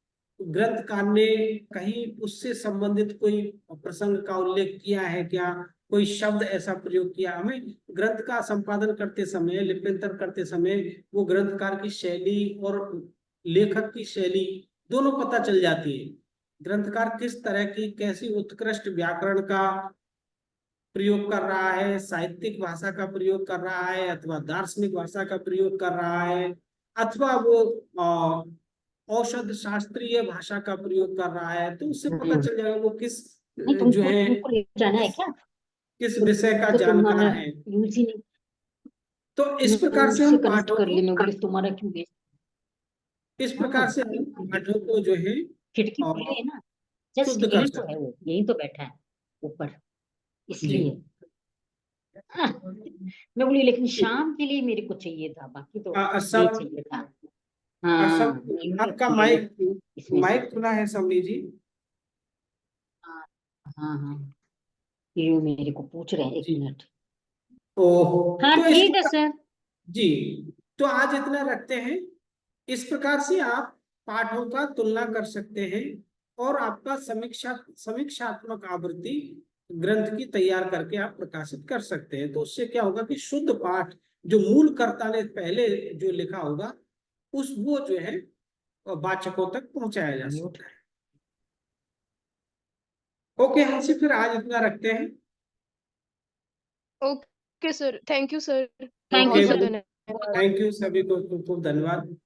ग्रंथकार ने कहीं उससे संबंधित कोई प्रसंग का उल्लेख किया है क्या, कोई शब्द ऐसा प्रयोग किया। हमें ग्रंथ का संपादन करते समय, लिप्यंतर करते समय वो ग्रंथकार की शैली और लेखक की शैली दोनों पता चल जाती है। ग्रंथकार किस तरह की, कैसी उत्कृष्ट व्याकरण का प्रयोग कर रहा है, साहित्यिक भाषा का प्रयोग कर रहा है, अथवा दार्शनिक भाषा का प्रयोग कर रहा है, अथवा वो औषध शास्त्रीय भाषा का प्रयोग कर रहा है, तो उससे पता हम्म चल जाएगा वो किस नहीं जो तुमको है तुमको ले जाना है क्या? किस तो विषय का तो जानकार तुम्हारा है। यूज ही नहीं, तो इस प्रकार से मुझसे हम कनेक्ट पाठों कर को, लेना, बोले तुम्हारा क्यों वेस्ट। इस प्रकार हाँ से हम पाठों को जो है खिड़की खुली है ना, जस्ट शुद्ध कर यही तो सकते है, वो यही तो बैठा है ऊपर, हैं। जी इसलिए। हाँ, मैं बोली लेकिन शाम के लिए मेरे को चाहिए था, बाकी तो ये सब चाहिए था। हाँ सब नहीं आपका ले माइक लेती हूँ इसमें से। माइक खुला है समरी जी। हाँ हाँ हाँ, ये मेरे को पूछ रहे हैं, एक जी मिनट। ओह, हाँ तो इस ठीक है प्रकार, सर। जी तो आज इतना रखते हैं। इस प्रकार से आप पाठों का तुलना कर सकते हैं और आपका समीक्षात्मक आवृत्ति ग्रंथ की तैयार करके आप प्रकाशित कर सकते हैं। तो उससे क्या होगा कि शुद्ध पाठ जो मूल कर्ता ने पहले जो लिखा होगा उस वो जो है वाचकों तक पहुंचाया जा सकता है। ओके हंसी, फिर आज इतना रखते हैं। Okay sir, thank you sir, thank okay, you बहुत बहुत सर। धन्यवाद। थैंक यू सभी को, खूब खूब धन्यवाद।